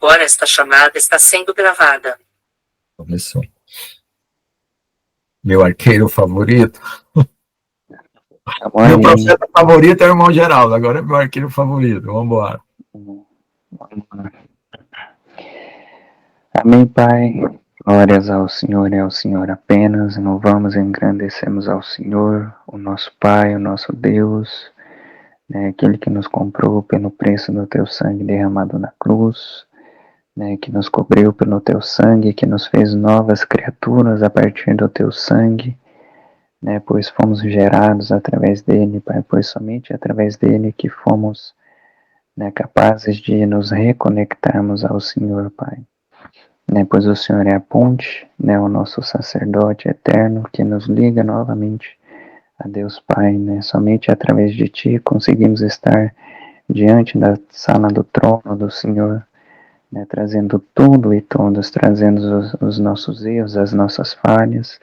Agora esta chamada está sendo gravada. Começou. Meu arqueiro favorito. Meu profeta favorito é o irmão Geraldo, agora é meu arqueiro favorito. Vamos embora. Amém, Pai. Glórias ao Senhor e ao Senhor apenas. Louvamos e engrandecemos ao Senhor, o nosso Pai, o nosso Deus, né, aquele que nos comprou pelo preço do teu sangue derramado na cruz, né, que nos cobriu pelo teu sangue, que nos fez novas criaturas a partir do teu sangue, né, pois fomos gerados através dele, Pai, pois somente através dele que fomos, né, capazes de nos reconectarmos ao Senhor, Pai. Né, pois o Senhor é a ponte, né, o nosso sacerdote eterno que nos liga novamente a Deus Pai, né, somente através de Ti conseguimos estar diante da sala do trono do Senhor, né, trazendo tudo e todos, trazendo os nossos erros, as nossas falhas,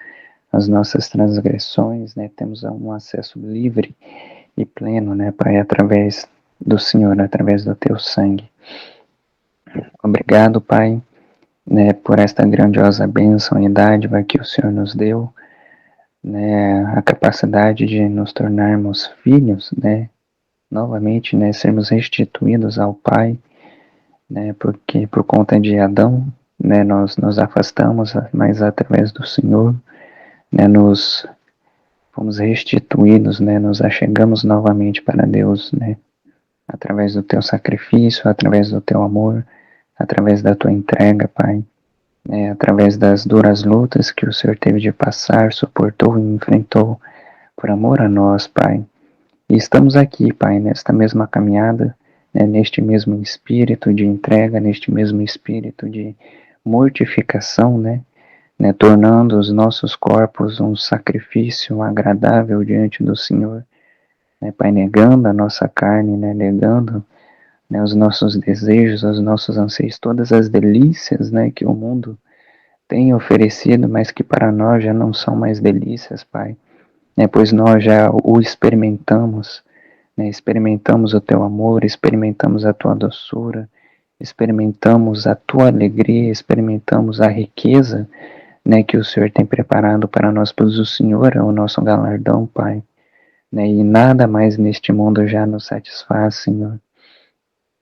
as nossas transgressões, né, temos um acesso livre e pleno, né, Pai, através do Senhor, através do Teu sangue. Obrigado, Pai, né, por esta grandiosa bênção e dádiva que o Senhor nos deu, né, a capacidade de nos tornarmos filhos, né, novamente, né, sermos restituídos ao Pai, né, porque por conta de Adão, né, nós nos afastamos, mas através do Senhor, né, nos fomos restituídos, né, nos achegamos novamente para Deus, né, através do Teu sacrifício, através do Teu amor, através da Tua entrega, Pai. Através das duras lutas que o Senhor teve de passar, suportou e enfrentou por amor a nós, Pai. E estamos aqui, Pai, nesta mesma caminhada, né, neste mesmo espírito de entrega, neste mesmo espírito de mortificação, né, tornando os nossos corpos um sacrifício agradável diante do Senhor, né, Pai, negando a nossa carne, né, negando, né, os nossos desejos, os nossos anseios, todas as delícias, né, que o mundo tem oferecido, mas que para nós já não são mais delícias, Pai, né, pois nós já o experimentamos, né, experimentamos o Teu amor, experimentamos a Tua doçura, experimentamos a Tua alegria, experimentamos a riqueza, né, que o Senhor tem preparado para nós, pois o Senhor é o nosso galardão, Pai, né, e nada mais neste mundo já nos satisfaz, Senhor,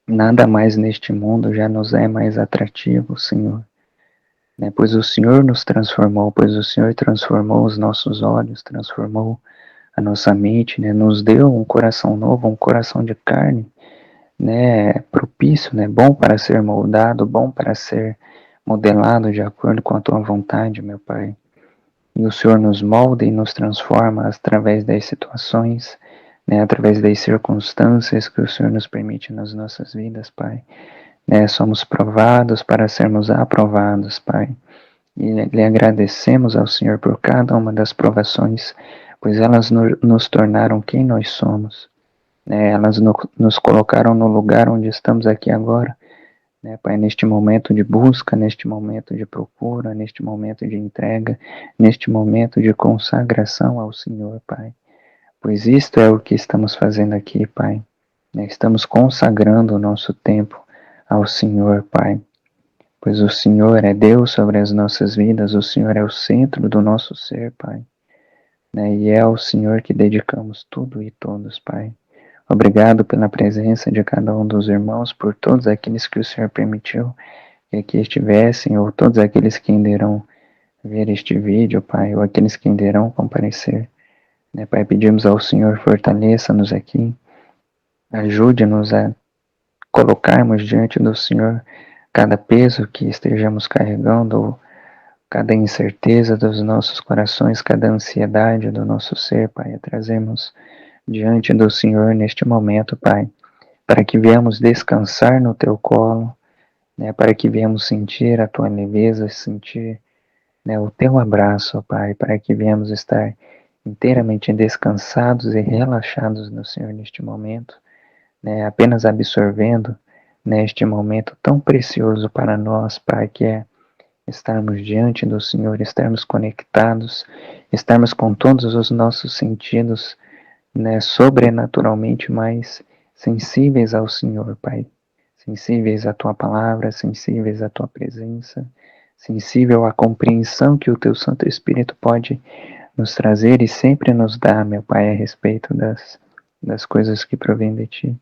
nada mais neste mundo já nos é mais atrativo, Senhor, né, pois o Senhor nos transformou, pois o Senhor transformou os nossos olhos, transformou a nossa mente, né, nos deu um coração novo, um coração de carne, né, propício, né, bom para ser moldado, bom para ser modelado de acordo com a Tua vontade, meu Pai. E o Senhor nos molda e nos transforma através das situações, né, através das circunstâncias que o Senhor nos permite nas nossas vidas, Pai. Né, somos provados para sermos aprovados, Pai. E lhe agradecemos ao Senhor por cada uma das provações, pois elas nos tornaram quem nós somos. Né, elas nos colocaram no lugar onde estamos aqui agora, né, Pai, neste momento de busca, neste momento de procura, neste momento de entrega, neste momento de consagração ao Senhor, Pai. Pois isto é o que estamos fazendo aqui, Pai. Né, estamos consagrando o nosso tempo ao Senhor, Pai. Pois o Senhor é Deus sobre as nossas vidas, o Senhor é o centro do nosso ser, Pai. Né, e é ao Senhor que dedicamos tudo e todos, Pai. Obrigado pela presença de cada um dos irmãos, por todos aqueles que o Senhor permitiu que aqui estivessem, ou todos aqueles que ainda irão ver este vídeo, Pai, ou aqueles que ainda irão comparecer. Né, Pai, pedimos ao Senhor, fortaleça-nos aqui, ajude-nos a colocarmos diante do Senhor cada peso que estejamos carregando, ou cada incerteza dos nossos corações, cada ansiedade do nosso ser, Pai, a trazemos diante do Senhor neste momento, Pai, para que viemos descansar no Teu colo, né, para que viemos sentir a Tua leveza, sentir, né, o Teu abraço, Pai, para que viemos estar inteiramente descansados e relaxados no Senhor neste momento, né, apenas absorvendo neste momento tão precioso para nós, Pai, que é estarmos diante do Senhor, estarmos conectados, estarmos com todos os nossos sentidos, né, sobrenaturalmente mais sensíveis ao Senhor, Pai, sensíveis à Tua palavra, sensíveis à Tua presença, sensível à compreensão que o Teu Santo Espírito pode nos trazer e sempre nos dar, meu Pai, a respeito das coisas que provêm de Ti.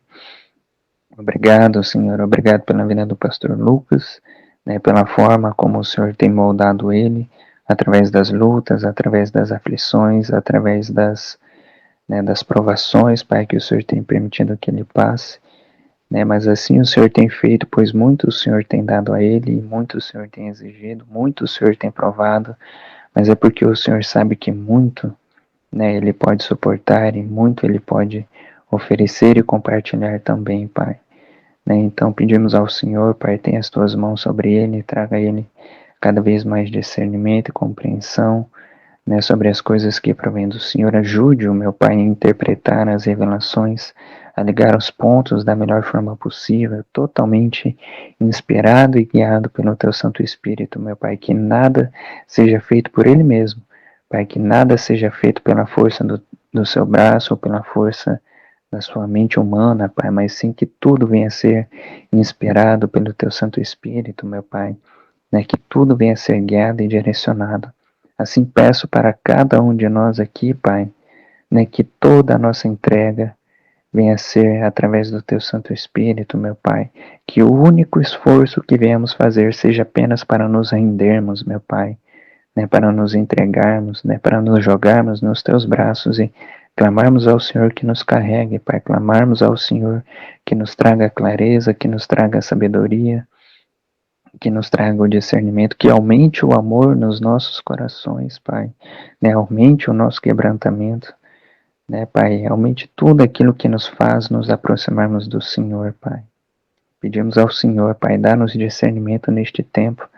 Obrigado, Senhor, obrigado pela vida do pastor Lucas, né, pela forma como o Senhor tem moldado ele, através das lutas, através das aflições, através das provações, Pai, que o Senhor tem permitido que ele passe, né, mas assim o Senhor tem feito, pois muito o Senhor tem dado a ele, muito o Senhor tem exigido, muito o Senhor tem provado, mas é porque o Senhor sabe que muito, né, ele pode suportar e muito ele pode oferecer e compartilhar também, Pai. Então pedimos ao Senhor, Pai, tenha as Tuas mãos sobre ele, traga a ele cada vez mais discernimento e compreensão, né, sobre as coisas que provém do Senhor. Ajude-o, meu Pai, a interpretar as revelações, a ligar os pontos da melhor forma possível, totalmente inspirado e guiado pelo Teu Santo Espírito, meu Pai, que nada seja feito por Ele mesmo, Pai, que nada seja feito pela força do Seu braço ou pela força da sua mente humana, Pai, mas sim que tudo venha a ser inspirado pelo Teu Santo Espírito, meu Pai, né, que tudo venha a ser guiado e direcionado. Assim peço para cada um de nós aqui, Pai, né, que toda a nossa entrega venha a ser através do Teu Santo Espírito, meu Pai, que o único esforço que venhamos fazer seja apenas para nos rendermos, meu Pai, né, para nos entregarmos, né, para nos jogarmos nos Teus braços e clamarmos ao Senhor que nos carregue, Pai, clamarmos ao Senhor que nos traga clareza, que nos traga sabedoria, que nos traga o discernimento, que aumente o amor nos nossos corações, Pai, né, aumente o nosso quebrantamento, né, Pai, aumente tudo aquilo que nos faz nos aproximarmos do Senhor, Pai. Pedimos ao Senhor, Pai, dá-nos discernimento neste tempo,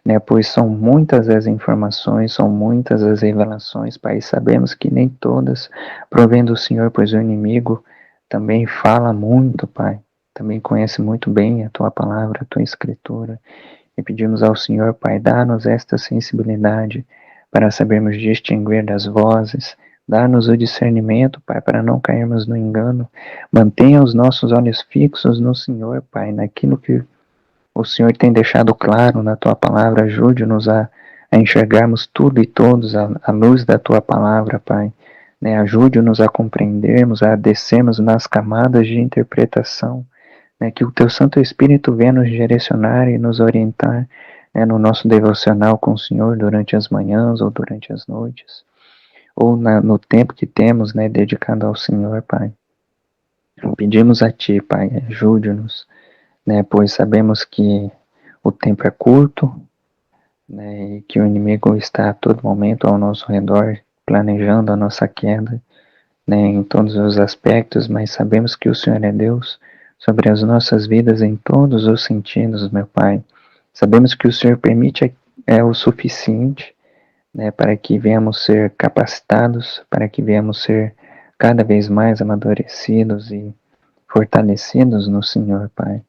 né, pois são muitas as informações, são muitas as revelações, Pai, e sabemos que nem todas provêm do Senhor, pois o inimigo também fala muito, Pai, também conhece muito bem a Tua palavra, a Tua Escritura, e pedimos ao Senhor, Pai, dá-nos esta sensibilidade para sabermos distinguir das vozes, dá-nos o discernimento, Pai, para não cairmos no engano, mantenha os nossos olhos fixos no Senhor, Pai, naquilo que o Senhor tem deixado claro na Tua palavra, ajude-nos a enxergarmos tudo e todos à luz da Tua palavra, Pai. Né, ajude-nos a compreendermos, a descermos nas camadas de interpretação, né, que o Teu Santo Espírito venha nos direcionar e nos orientar, né, no nosso devocional com o Senhor durante as manhãs ou durante as noites, ou no tempo que temos, né, dedicado ao Senhor, Pai. Pedimos a Ti, Pai, ajude-nos, né, pois sabemos que o tempo é curto, né, e que o inimigo está a todo momento ao nosso redor, planejando a nossa queda, né, em todos os aspectos, mas sabemos que o Senhor é Deus sobre as nossas vidas em todos os sentidos, meu Pai. Sabemos que o Senhor permite o suficiente, né, para que venhamos ser capacitados, para que venhamos ser cada vez mais amadurecidos e fortalecidos no Senhor, Pai.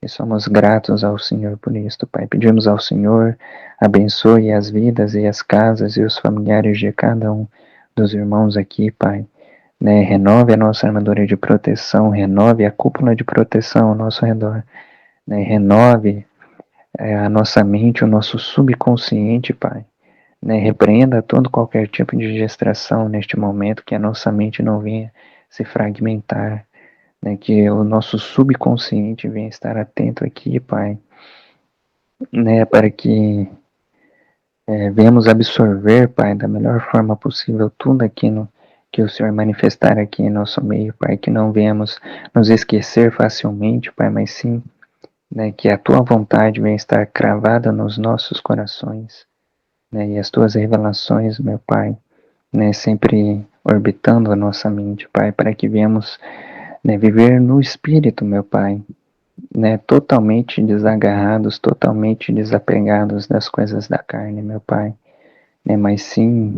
E somos gratos ao Senhor por isto, Pai. Pedimos ao Senhor, abençoe as vidas e as casas e os familiares de cada um dos irmãos aqui, Pai. Né, renove a nossa armadura de proteção, renove a cúpula de proteção ao nosso redor. Né, renove a nossa mente, o nosso subconsciente, Pai. Né, repreenda todo qualquer tipo de distração neste momento, que a nossa mente não venha se fragmentar, né, que o nosso subconsciente venha estar atento aqui, Pai, né, para que venhamos absorver, Pai, da melhor forma possível tudo aquilo que o Senhor manifestar aqui em nosso meio, Pai, que não venhamos nos esquecer facilmente, Pai, mas sim, né, que a Tua vontade venha estar cravada nos nossos corações, né, e as Tuas revelações, meu Pai, né, sempre orbitando a nossa mente, Pai, para que venhamos, né, viver no Espírito, meu Pai, né, totalmente desagarrados, totalmente desapegados das coisas da carne, meu Pai, né, mas sim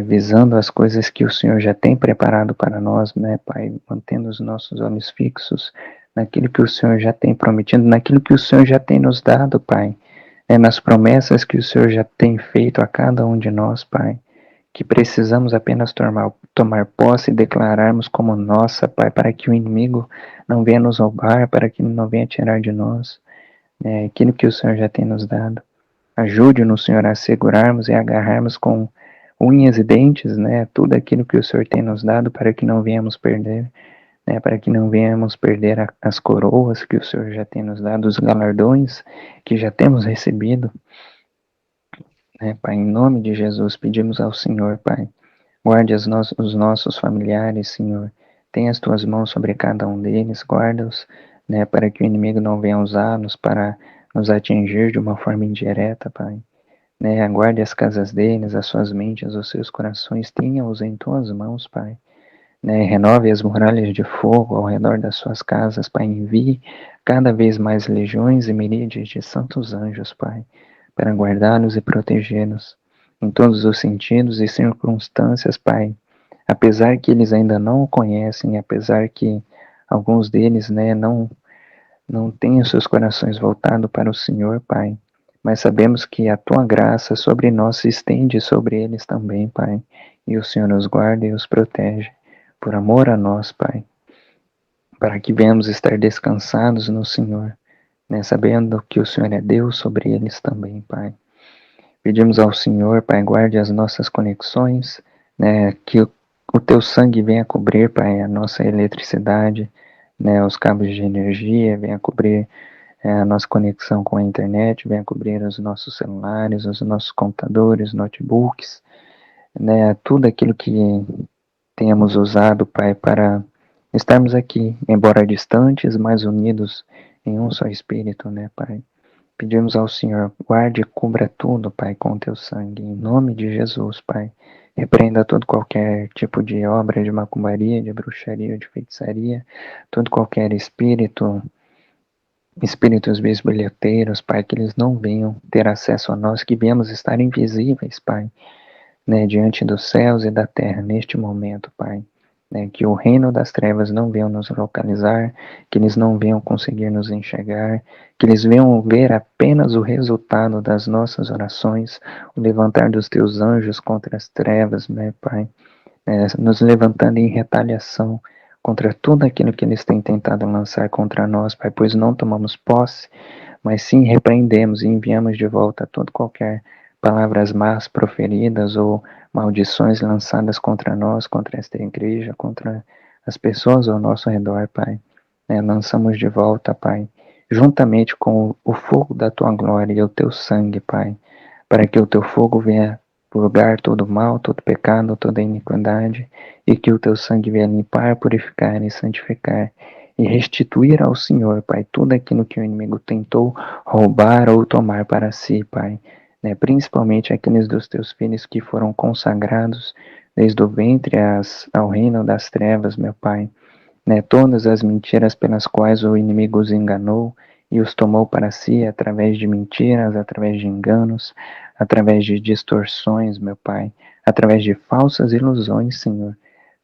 visando as coisas que o Senhor já tem preparado para nós, né, Pai, mantendo os nossos olhos fixos naquilo que o Senhor já tem prometido, naquilo que o Senhor já tem nos dado, Pai, nas promessas que o Senhor já tem feito a cada um de nós, Pai, que precisamos apenas tomar posse e declararmos como nossa, Pai, para que o inimigo não venha nos roubar, para que ele não venha tirar de nós, né, aquilo que o Senhor já tem nos dado. Ajude-nos, Senhor, a segurarmos e agarrarmos com unhas e dentes, né, tudo aquilo que o Senhor tem nos dado para que não venhamos perder, né, para que não venhamos perder as coroas que o Senhor já tem nos dado, os galardões que já temos recebido, né, Pai, em nome de Jesus, pedimos ao Senhor, Pai, guarde os nossos familiares, Senhor, tenha as tuas mãos sobre cada um deles, guarda-os, né, para que o inimigo não venha usá-los para nos atingir de uma forma indireta, Pai. Né, guarde as casas deles, as suas mentes, os seus corações, tenha-os em tuas mãos, Pai. Né, renove as muralhas de fogo ao redor das suas casas, Pai. Envie cada vez mais legiões e miríades de santos anjos, Pai, para guardá-los e protegê-los em todos os sentidos e circunstâncias, Pai. Apesar que eles ainda não o conhecem, apesar que alguns deles, né, não tenham seus corações voltados para o Senhor, Pai, mas sabemos que a tua graça sobre nós se estende sobre eles também, Pai, e o Senhor os guarda e os protege, por amor a nós, Pai, para que venhamos estar descansados no Senhor, né, sabendo que o Senhor é Deus sobre eles também, Pai. Pedimos ao Senhor, Pai, guarde as nossas conexões, né, que o teu sangue venha cobrir, Pai, a nossa eletricidade, né, os cabos de energia, venha cobrir a nossa conexão com a internet, venha cobrir os nossos celulares, os nossos computadores, notebooks, né, tudo aquilo que tenhamos usado, Pai, para estarmos aqui, embora distantes, mas unidos em um só Espírito, né, Pai. Pedimos ao Senhor, guarde e cubra tudo, Pai, com o teu sangue, em nome de Jesus, Pai. Repreenda todo qualquer tipo de obra de macumbaria, de bruxaria, de feitiçaria, todo qualquer espíritos bisbilhoteiros, Pai, que eles não venham ter acesso a nós, que viemos estar invisíveis, Pai, né, diante dos céus e da terra neste momento, Pai. Né, que o reino das trevas não venham nos localizar, que eles não venham conseguir nos enxergar, que eles venham ver apenas o resultado das nossas orações, o levantar dos teus anjos contra as trevas, né, Pai, nos levantando em retaliação contra tudo aquilo que eles têm tentado lançar contra nós, Pai, pois não tomamos posse, mas sim repreendemos e enviamos de volta todo qualquer palavras más proferidas ou maldições lançadas contra nós, contra esta igreja, contra as pessoas ao nosso redor, Pai. Lançamos de volta, Pai, juntamente com o fogo da tua glória e o teu sangue, Pai, para que o teu fogo venha purgar todo mal, todo pecado, toda iniquidade, e que o teu sangue venha limpar, purificar e santificar, e restituir ao Senhor, Pai, tudo aquilo que o inimigo tentou roubar ou tomar para si, Pai, né? Principalmente aqueles dos teus filhos que foram consagrados desde o ventre ao reino das trevas, meu Pai, né? Todas as mentiras pelas quais o inimigo os enganou e os tomou para si através de mentiras, através de enganos, através de distorções, meu Pai, através de falsas ilusões, Senhor.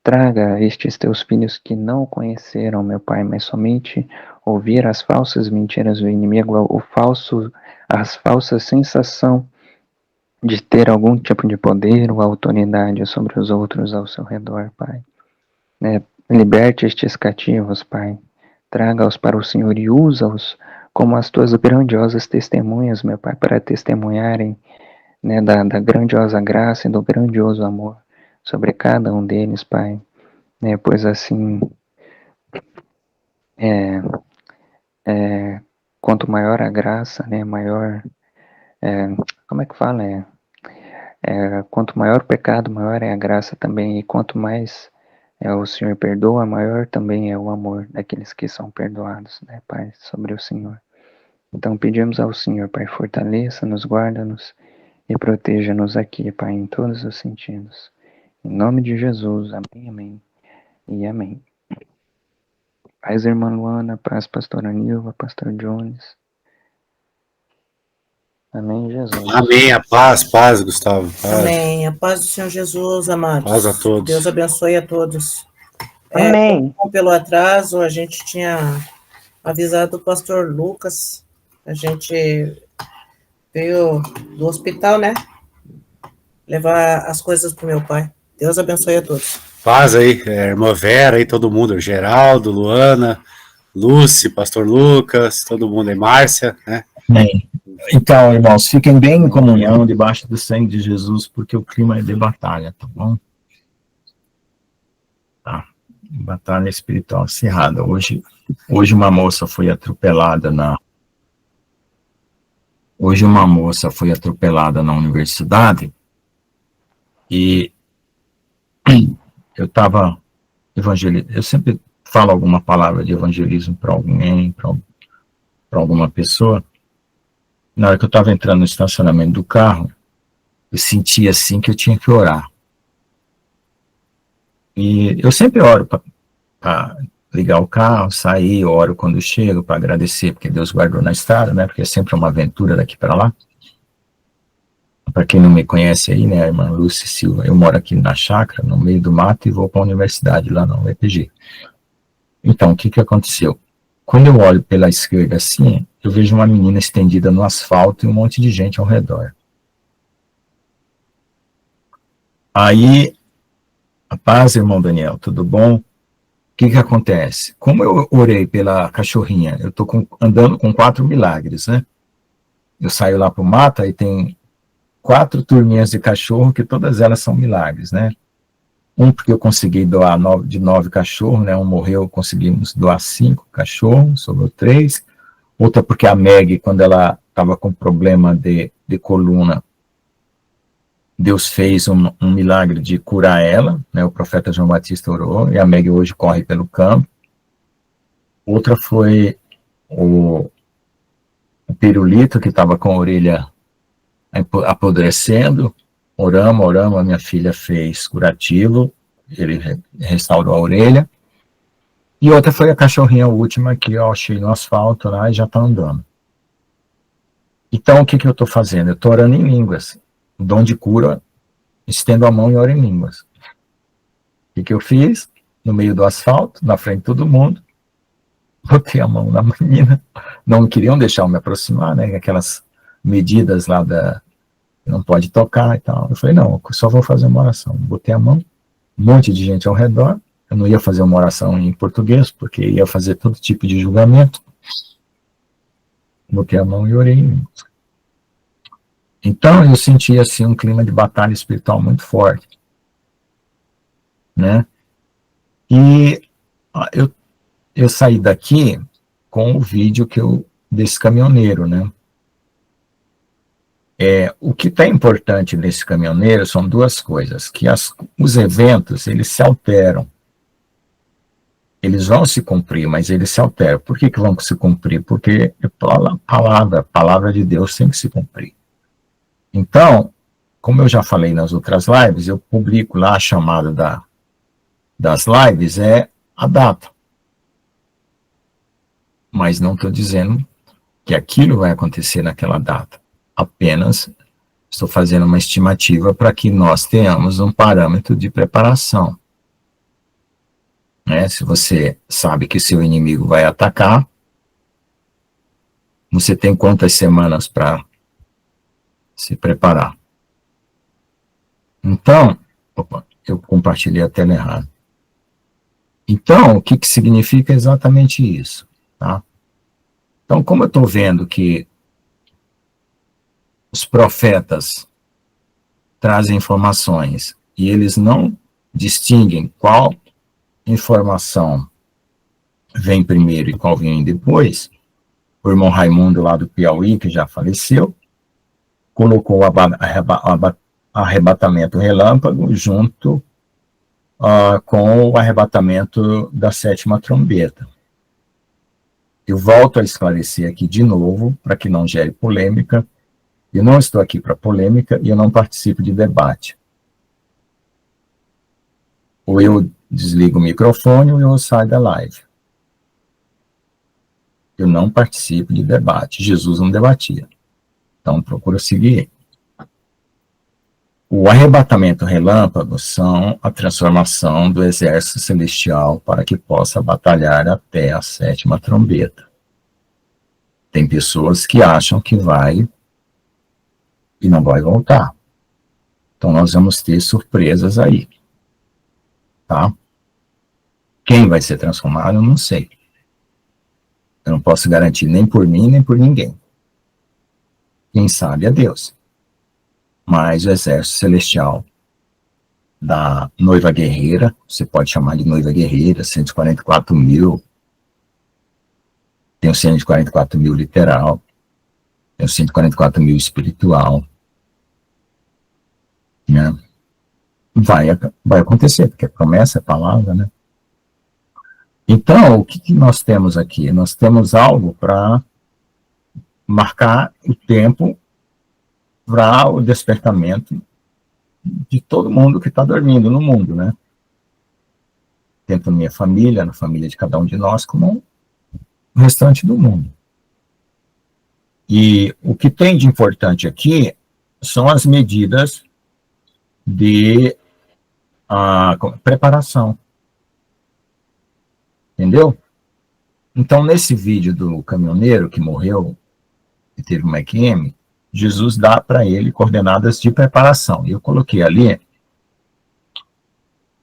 Traga estes teus filhos que não o conheceram, meu Pai, mas somente ouvir as falsas mentiras do inimigo, as falsas sensação de ter algum tipo de poder ou autoridade sobre os outros ao seu redor, Pai. Liberte estes cativos, Pai. Traga-os para o Senhor e usa-os como as tuas grandiosas testemunhas, meu Pai, para testemunharem, né, da grandiosa graça e do grandioso amor sobre cada um deles, Pai. Pois assim, quanto maior a graça, né, maior, como é que fala? Quanto maior o pecado, maior é a graça também, e quanto mais o Senhor perdoa, maior também é o amor daqueles que são perdoados, né, Pai, sobre o Senhor. Então pedimos ao Senhor, Pai, fortaleça-nos, guarda-nos e proteja-nos aqui, Pai, em todos os sentidos. Em nome de Jesus, amém, amém e amém. Paz, irmã Luana, paz, pastora Nilva, pastor Jones. Amém, Jesus. Amém, a paz, Gustavo. Paz. Amém, a paz do Senhor Jesus, amados. Paz a todos. Deus abençoe a todos. Amém. Pelo atraso, a gente tinha avisado o pastor Lucas, a gente veio do hospital, né? levar as coisas pro meu pai. Deus abençoe a todos. Paz aí, irmã Vera aí, todo mundo, Geraldo, Luana, Lúcia, Pastor Lucas, todo mundo aí, Márcia, né? Bem, então, irmãos, fiquem bem em comunhão debaixo do sangue de Jesus, porque o clima é de batalha, tá bom? Tá. Batalha espiritual acirrada. Hoje uma moça foi atropelada na universidade e eu estava evangelizando. Eu sempre falo alguma palavra de evangelismo para alguém, para alguma pessoa. Na hora que eu estava entrando no estacionamento do carro, eu senti assim que eu tinha que orar. E eu sempre oro para ligar o carro, sair, oro quando chego para agradecer, porque Deus guardou na estrada, né? Porque é sempre uma aventura daqui para lá. Para quem não me conhece aí, né, a irmã Lúcia Silva, eu moro aqui na chácara, no meio do mato, e vou para a universidade lá na UEPG. Então, o que aconteceu? Quando eu olho pela esquerda assim, eu vejo uma menina estendida no asfalto e um monte de gente ao redor. Aí, a paz, irmão Daniel, tudo bom? O que acontece? Como eu orei pela cachorrinha, eu estou andando com 4 milagres, né? Eu saio lá para o mato e tem 4 turminhas de cachorro, que todas elas são milagres, né? Um porque eu consegui doar 9 cachorros, né? Um morreu, conseguimos doar 5 cachorros, sobrou 3. Outra porque a Meg, quando ela estava com problema de coluna, Deus fez um milagre de curar ela, né? O profeta João Batista orou, e a Meg hoje corre pelo campo. Outra foi o pirulito, que estava com a orelha apodrecendo. Oramos, a minha filha fez curativo, ele restaurou a orelha. E outra foi a cachorrinha última, que eu achei no asfalto lá e já está andando. Então, o que eu estou fazendo? Eu estou orando em línguas. O dom de cura, estendo a mão e oro em línguas. O que eu fiz? No meio do asfalto, na frente de todo mundo, botei a mão na menina. Não queriam deixar eu me aproximar, né? Aquelas medidas lá não pode tocar e tal. Eu falei, não, eu só vou fazer uma oração. Botei a mão, um monte de gente ao redor. Eu não ia fazer uma oração em português, porque ia fazer todo tipo de julgamento. Botei a mão e orei. Então, eu senti, assim, um clima de batalha espiritual muito forte, né? E eu saí daqui com o vídeo desse caminhoneiro, né? O que está importante nesse caminhoneiro são 2 coisas, que os eventos, eles se alteram. Eles vão se cumprir, mas eles se alteram. Por que vão se cumprir? Porque a palavra de Deus tem que se cumprir. Então, como eu já falei nas outras lives, eu publico lá a chamada das lives, a data. Mas não estou dizendo que aquilo vai acontecer naquela data. Apenas estou fazendo uma estimativa para que nós tenhamos um parâmetro de preparação. Se você sabe que seu inimigo vai atacar, você tem quantas semanas para se preparar? Então, eu compartilhei a tela errada. Então, o que significa exatamente isso? Tá? Então, como eu estou vendo que os profetas trazem informações e eles não distinguem qual informação vem primeiro e qual vem depois, o irmão Raimundo lá do Piauí, que já faleceu, colocou o arrebatamento relâmpago junto com o arrebatamento da 7ª trombeta. Eu volto a esclarecer aqui de novo, para que não gere polêmica. Eu não estou aqui para polêmica e eu não participo de debate. Ou eu desligo o microfone ou eu saio da live. Eu não participo de debate. Jesus não debatia. Então, procura seguir. O arrebatamento relâmpago são a transformação do exército celestial para que possa batalhar até a 7ª trombeta. Tem pessoas que acham que vai e não vai voltar. Então, nós vamos ter surpresas aí. Tá? Quem vai ser transformado, eu não sei. Eu não posso garantir nem por mim, nem por ninguém. Quem sabe é Deus. Mas o exército celestial da noiva guerreira, você pode chamar de noiva guerreira, 144 mil, tem o 144 mil literal, tem o 144 mil espiritual, né? Vai acontecer, porque a promessa é a palavra, né? Então, o que nós temos aqui? Nós temos algo para marcar o tempo para o despertamento de todo mundo que está dormindo no mundo, né? Tanto na minha família, na família de cada um de nós, como o restante do mundo. E o que tem de importante aqui são as medidas de preparação. Entendeu? Então, nesse vídeo do caminhoneiro que morreu, que teve uma EQM, Jesus dá para ele coordenadas de preparação. E eu coloquei ali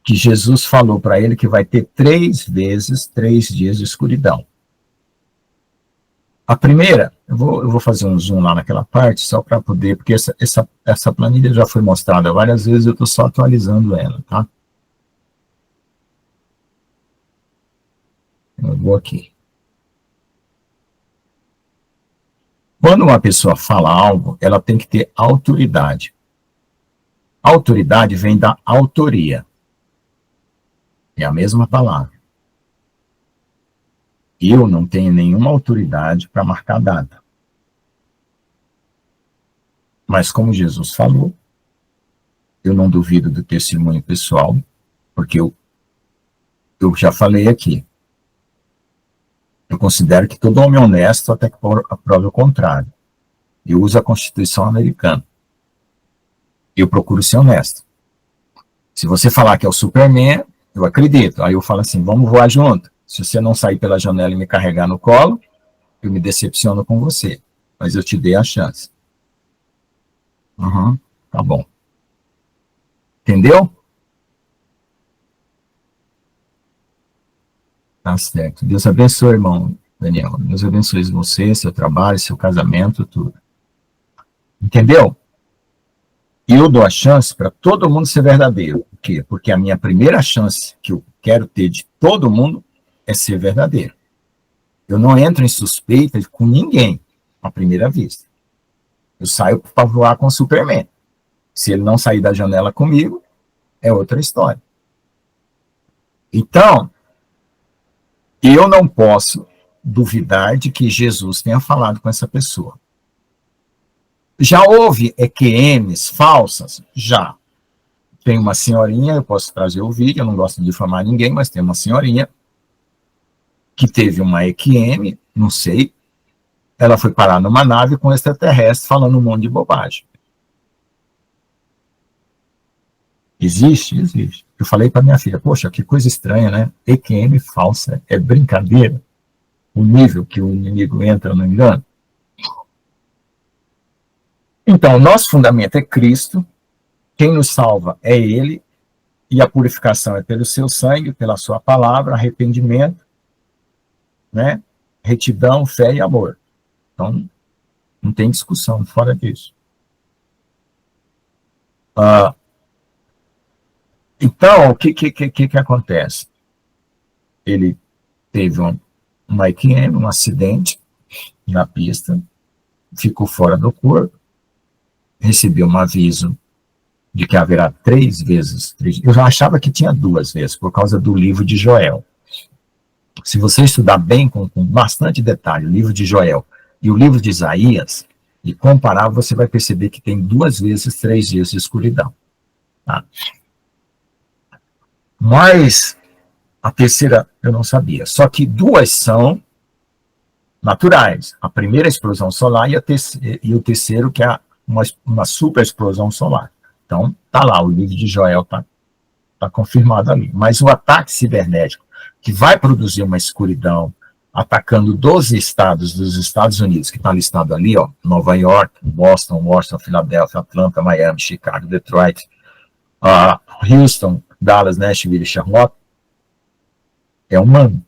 que Jesus falou para ele que vai ter 3 vezes 3 dias de escuridão. A primeira, eu vou fazer um zoom lá naquela parte, só para poder, porque essa planilha já foi mostrada várias vezes, eu estou só atualizando ela, tá? Eu vou aqui. Quando uma pessoa fala algo, ela tem que ter autoridade. Autoridade vem da autoria. É a mesma palavra. Eu não tenho nenhuma autoridade para marcar data. Mas como Jesus falou, eu não duvido do testemunho pessoal, porque eu já falei aqui. Eu considero que todo homem é honesto até que prove o contrário. Eu uso a Constituição americana. Eu procuro ser honesto. Se você falar que é o Superman, eu acredito. Aí eu falo assim, vamos voar junto. Se você não sair pela janela e me carregar no colo, eu me decepciono com você. Mas eu te dei a chance. Tá bom. Entendeu? Tá certo. Deus abençoe, irmão Daniel. Deus abençoe você, seu trabalho, seu casamento, tudo. Entendeu? E eu dou a chance para todo mundo ser verdadeiro. Por quê? Porque a minha primeira chance que eu quero ter de todo mundo é ser verdadeiro. Eu não entro em suspeita com ninguém à primeira vista. Eu saio para voar com o Superman. Se ele não sair da janela comigo, é outra história. Então, eu não posso duvidar de que Jesus tenha falado com essa pessoa. Já houve EQMs falsas? Já. Tem uma senhorinha, eu posso trazer o vídeo, eu não gosto de difamar ninguém, mas tem uma senhorinha que teve uma EQM, não sei, ela foi parar numa nave com um extraterrestre falando um monte de bobagem. Existe? Existe. Eu falei para minha filha, poxa, que coisa estranha, né? EQM falsa, é brincadeira? O nível que o inimigo entra no engano? Então, o nosso fundamento é Cristo, quem nos salva é Ele, e a purificação é pelo seu sangue, pela sua palavra, arrependimento, né? Retidão, fé e amor. Então, não tem discussão fora disso. Então, o que acontece? Ele teve uma EQM, um acidente na pista, ficou fora do corpo, recebeu um aviso de que haverá 3 vezes. Eu já achava que tinha 2 vezes, por causa do livro de Joel. Se você estudar bem, com bastante detalhe, o livro de Joel e o livro de Isaías, e comparar, você vai perceber que tem 2 vezes 3 dias de escuridão. Tá? Mas a terceira eu não sabia. Só que 2 são naturais. A primeira explosão solar e o terceiro, que é uma super explosão solar. Então, tá lá, o livro de Joel tá confirmado ali. Mas o ataque cibernético, que vai produzir uma escuridão, atacando 12 estados dos Estados Unidos, que está listado ali, ó, Nova York, Boston, Washington, Filadélfia, Atlanta, Miami, Chicago, Detroit, Houston, Dallas, Nashville e Charlotte, é humano.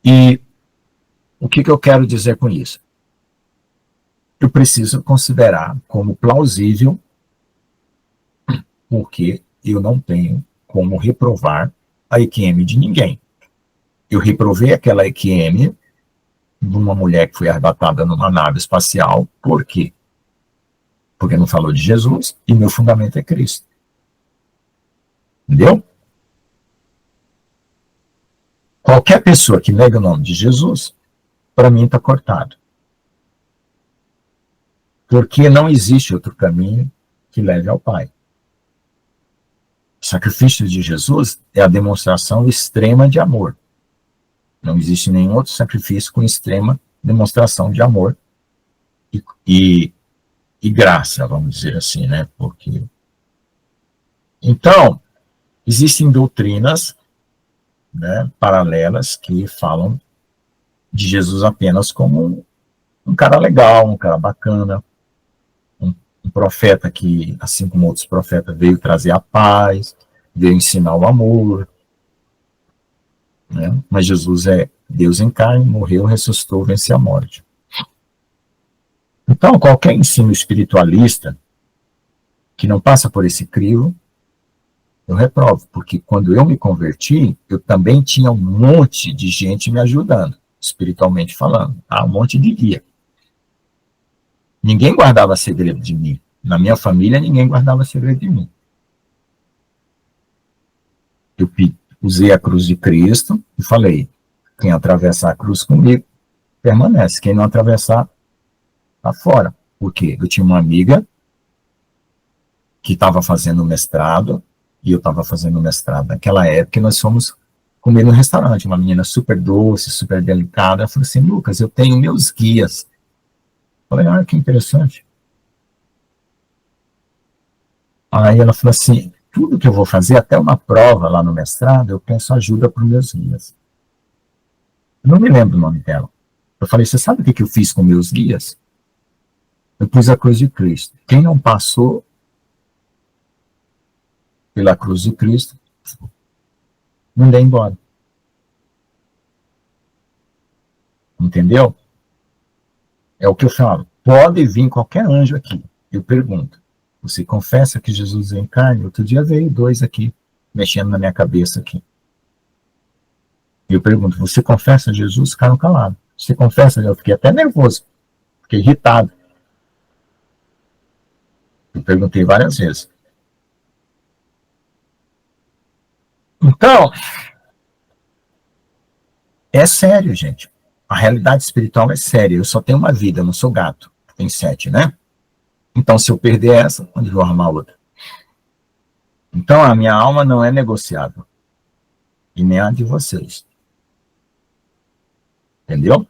E o que eu quero dizer com isso? Eu preciso considerar como plausível, porque eu não tenho como reprovar a EQM de ninguém. Eu reprovei aquela EQM de uma mulher que foi arrebatada numa nave espacial. Por quê? Porque não falou de Jesus e meu fundamento é Cristo. Entendeu? Qualquer pessoa que nega o nome de Jesus, para mim está cortado. Porque não existe outro caminho que leve ao Pai. O sacrifício de Jesus é a demonstração extrema de amor. Não existe nenhum outro sacrifício com extrema demonstração de amor e graça, vamos dizer assim, né? Porque... Então, existem doutrinas, né, paralelas que falam de Jesus apenas como um cara legal, um cara bacana, um profeta que, assim como outros profetas, veio trazer a paz, veio ensinar o amor, né? Mas Jesus é Deus em carne, morreu, ressuscitou, venceu a morte. Então, qualquer ensino espiritualista que não passa por esse crivo, eu reprovo, porque quando eu me converti, eu também tinha um monte de gente me ajudando, espiritualmente falando, um monte de guia. Ninguém guardava segredo de mim. Na minha família, ninguém guardava segredo de mim. Eu usei a cruz de Cristo e falei, quem atravessar a cruz comigo, permanece. Quem não atravessar, está fora. Por quê? Eu tinha uma amiga que estava fazendo mestrado, e eu estava fazendo mestrado naquela época, e nós fomos comer no restaurante, uma menina super doce, super delicada. Ela falou assim, Lucas, eu tenho meus guias. Eu falei, que interessante. Aí ela falou assim, tudo que eu vou fazer, até uma prova lá no mestrado, eu peço ajuda para os meus guias. Eu não me lembro o nome dela. Eu falei, você sabe o que eu fiz com meus guias? Eu pus a cruz de Cristo. Quem não passou pela cruz de Cristo, mandei embora. Entendeu? É o que eu falo. Pode vir qualquer anjo aqui. Eu pergunto, você confessa que Jesus é em carne? Outro dia veio 2 aqui, mexendo na minha cabeça aqui. Eu pergunto, você confessa Jesus? Ficaram calados. Você confessa? Eu fiquei até nervoso. Fiquei irritado. Eu perguntei várias vezes. Então, é sério, gente. A realidade espiritual é séria. Eu só tenho uma vida, eu não sou gato. Tem 7, né? Então, se eu perder essa, onde vou arrumar outra? Então, a minha alma não é negociável. E nem a de vocês. Entendeu?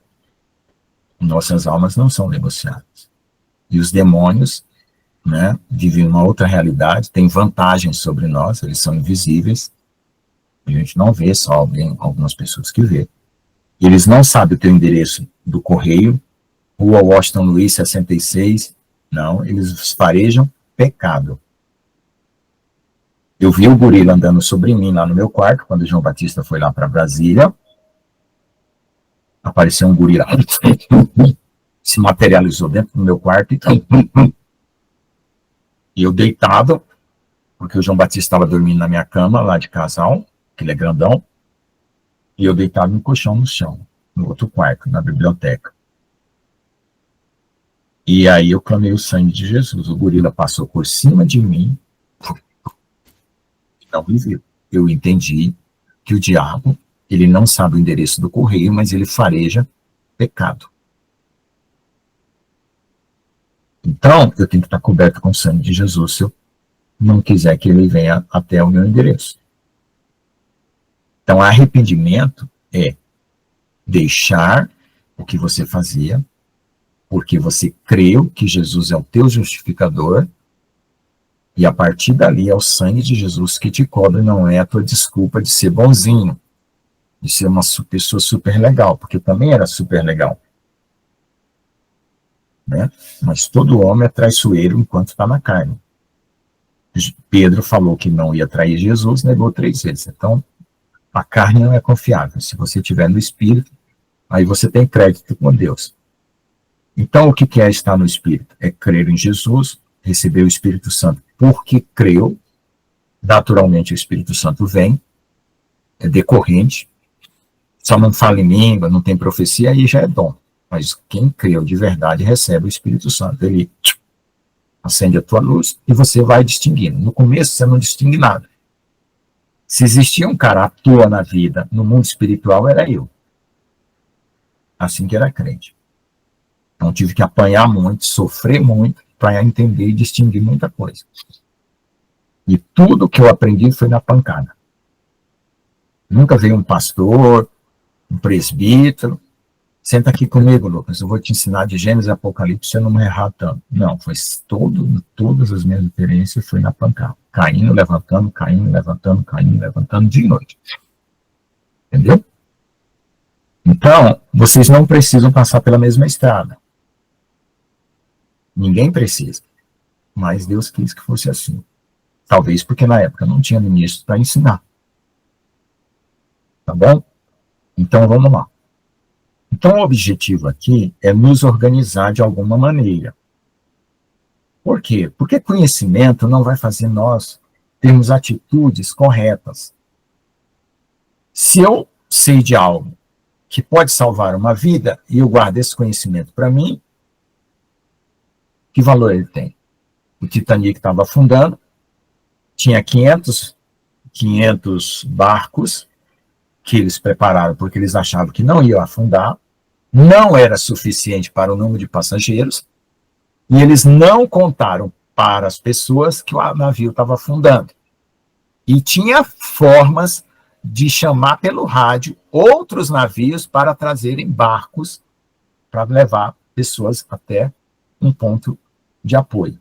Nossas almas não são negociáveis. E os demônios, né, vivem uma outra realidade, têm vantagens sobre nós, eles são invisíveis. A gente não vê, só algumas pessoas que vê. Eles não sabem o teu endereço do correio, Rua Washington Luiz 66, não, eles farejam pecado. Eu vi o gorila andando sobre mim lá no meu quarto, quando o João Batista foi lá para Brasília, apareceu um gorila, se materializou dentro do meu quarto, e eu deitado, porque o João Batista estava dormindo na minha cama, lá de casal, que ele é grandão, e eu deitado no colchão no chão, no outro quarto, na biblioteca. E aí eu clamei o sangue de Jesus. O gorila passou por cima de mim e não me viu. Eu entendi que o diabo, ele não sabe o endereço do correio, mas ele fareja pecado. Então, eu tenho que estar coberto com o sangue de Jesus se eu não quiser que ele venha até o meu endereço. Então, arrependimento é deixar o que você fazia, porque você creu que Jesus é o teu justificador, e a partir dali é o sangue de Jesus que te cobre, não é a tua desculpa de ser bonzinho. de ser uma pessoa super legal, porque eu também era super legal. Né? Mas todo homem é traiçoeiro enquanto está na carne. Pedro falou que não ia trair Jesus, negou 3 vezes. Então, a carne não é confiável. Se você tiver no Espírito, aí você tem crédito com Deus. Então, o que é estar no Espírito? É crer em Jesus, receber o Espírito Santo porque creu. Naturalmente, o Espírito Santo vem, é decorrente, só não fala em língua, não tem profecia, aí já é dom. Mas quem creu de verdade recebe o Espírito Santo. Ele acende a tua luz e você vai distinguindo. No começo, você não distingue nada. Se existia um cara à toa na vida, no mundo espiritual, era eu. Assim que era crente. Então, tive que apanhar muito, sofrer muito, para entender e distinguir muita coisa. E tudo que eu aprendi foi na pancada. Nunca veio um pastor, um presbítero, senta aqui comigo, Lucas, eu vou te ensinar de Gênesis e Apocalipse, você não me errar tanto. Não, foi todas as minhas experiências foi na pancada. Caindo, levantando, dia e noite. Entendeu? Então, vocês não precisam passar pela mesma estrada. Ninguém precisa. Mas Deus quis que fosse assim. Talvez porque na época não tinha ministro para ensinar. Tá bom? Então vamos lá. Então o objetivo aqui é nos organizar de alguma maneira. Por quê? Porque conhecimento não vai fazer nós termos atitudes corretas. Se eu sei de algo que pode salvar uma vida e eu guardo esse conhecimento para mim, que valor ele tem? O Titanic estava afundando, tinha 500 barcos que eles prepararam porque eles achavam que não iam afundar, não era suficiente para o número de passageiros, e eles não contaram para as pessoas que o navio estava afundando. E tinha formas de chamar pelo rádio outros navios para trazerem barcos para levar pessoas até um ponto de apoio.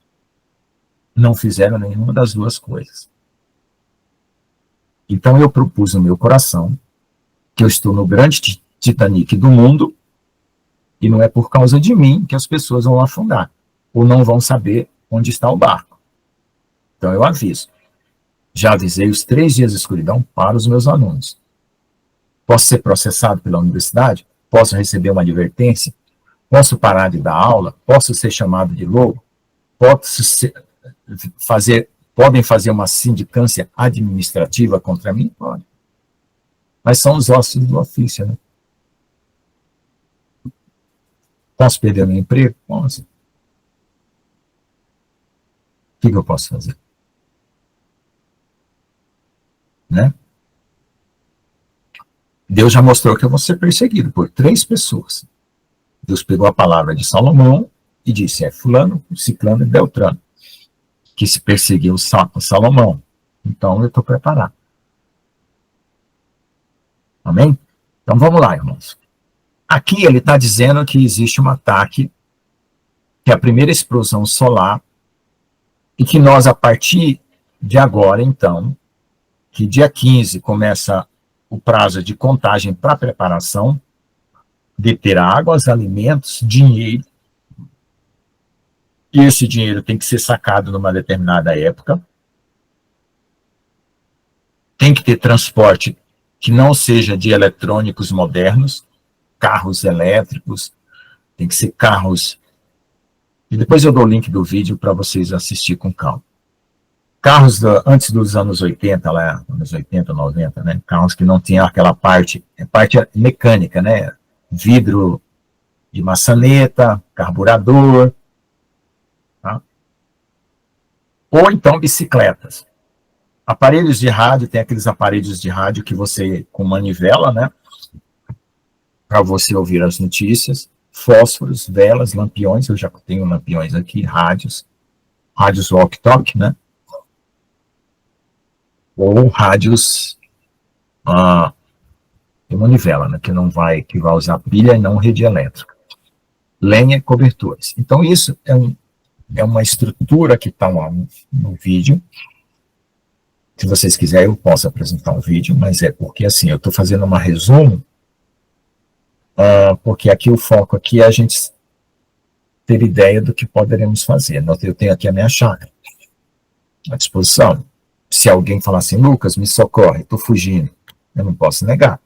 Não fizeram nenhuma das duas coisas. Então eu propus no meu coração que eu estou no grande Titanic do mundo e não é por causa de mim que as pessoas vão afundar ou não vão saber onde está o barco. Então eu aviso. Já avisei os 3 dias de escuridão para os meus alunos. Posso ser processado pela universidade? Posso receber uma advertência? Posso parar de dar aula? Posso ser chamado de louco? Podem fazer uma sindicância administrativa contra mim? Pode. Mas são os ossos do ofício, né? Posso perder meu emprego? Posso. O que eu posso fazer? Né? Deus já mostrou que eu vou ser perseguido por 3 pessoas. Deus pegou a palavra de Salomão e disse, é fulano, ciclano e beltrano, que se perseguiu Salomão. Então eu estou preparado. Amém? Então vamos lá, irmãos. Aqui ele está dizendo que existe um ataque, que é a primeira explosão solar, e que nós, a partir de agora, então, que dia 15 começa o prazo de contagem para preparação, de ter águas, alimentos, dinheiro, e esse dinheiro tem que ser sacado numa determinada época, tem que ter transporte que não seja de eletrônicos modernos, carros elétricos, tem que ser carros, e depois eu dou o link do vídeo para vocês assistir com calma. Carros antes dos anos 80, lá, anos 80, 90, né? Carros que não tinham aquela parte mecânica, né? Vidro de maçaneta, carburador, tá? Ou então bicicletas. Aparelhos de rádio, tem aqueles aparelhos de rádio que você, com manivela, né? Para você ouvir as notícias, fósforos, velas, lampiões, eu já tenho lampiões aqui, rádios walkie-talkie, né? Ou rádios de manivela, né? Que vai usar pilha e não rede elétrica. Lenha e cobertores. Então isso é uma estrutura que está lá no vídeo, Se vocês quiserem, eu posso apresentar um vídeo, mas é porque, assim, eu estou fazendo uma resumo, porque aqui o foco aqui é a gente ter ideia do que poderemos fazer. Eu tenho aqui a minha chácara à disposição. Se alguém falar assim, Lucas, me socorre, estou fugindo, eu não posso negar.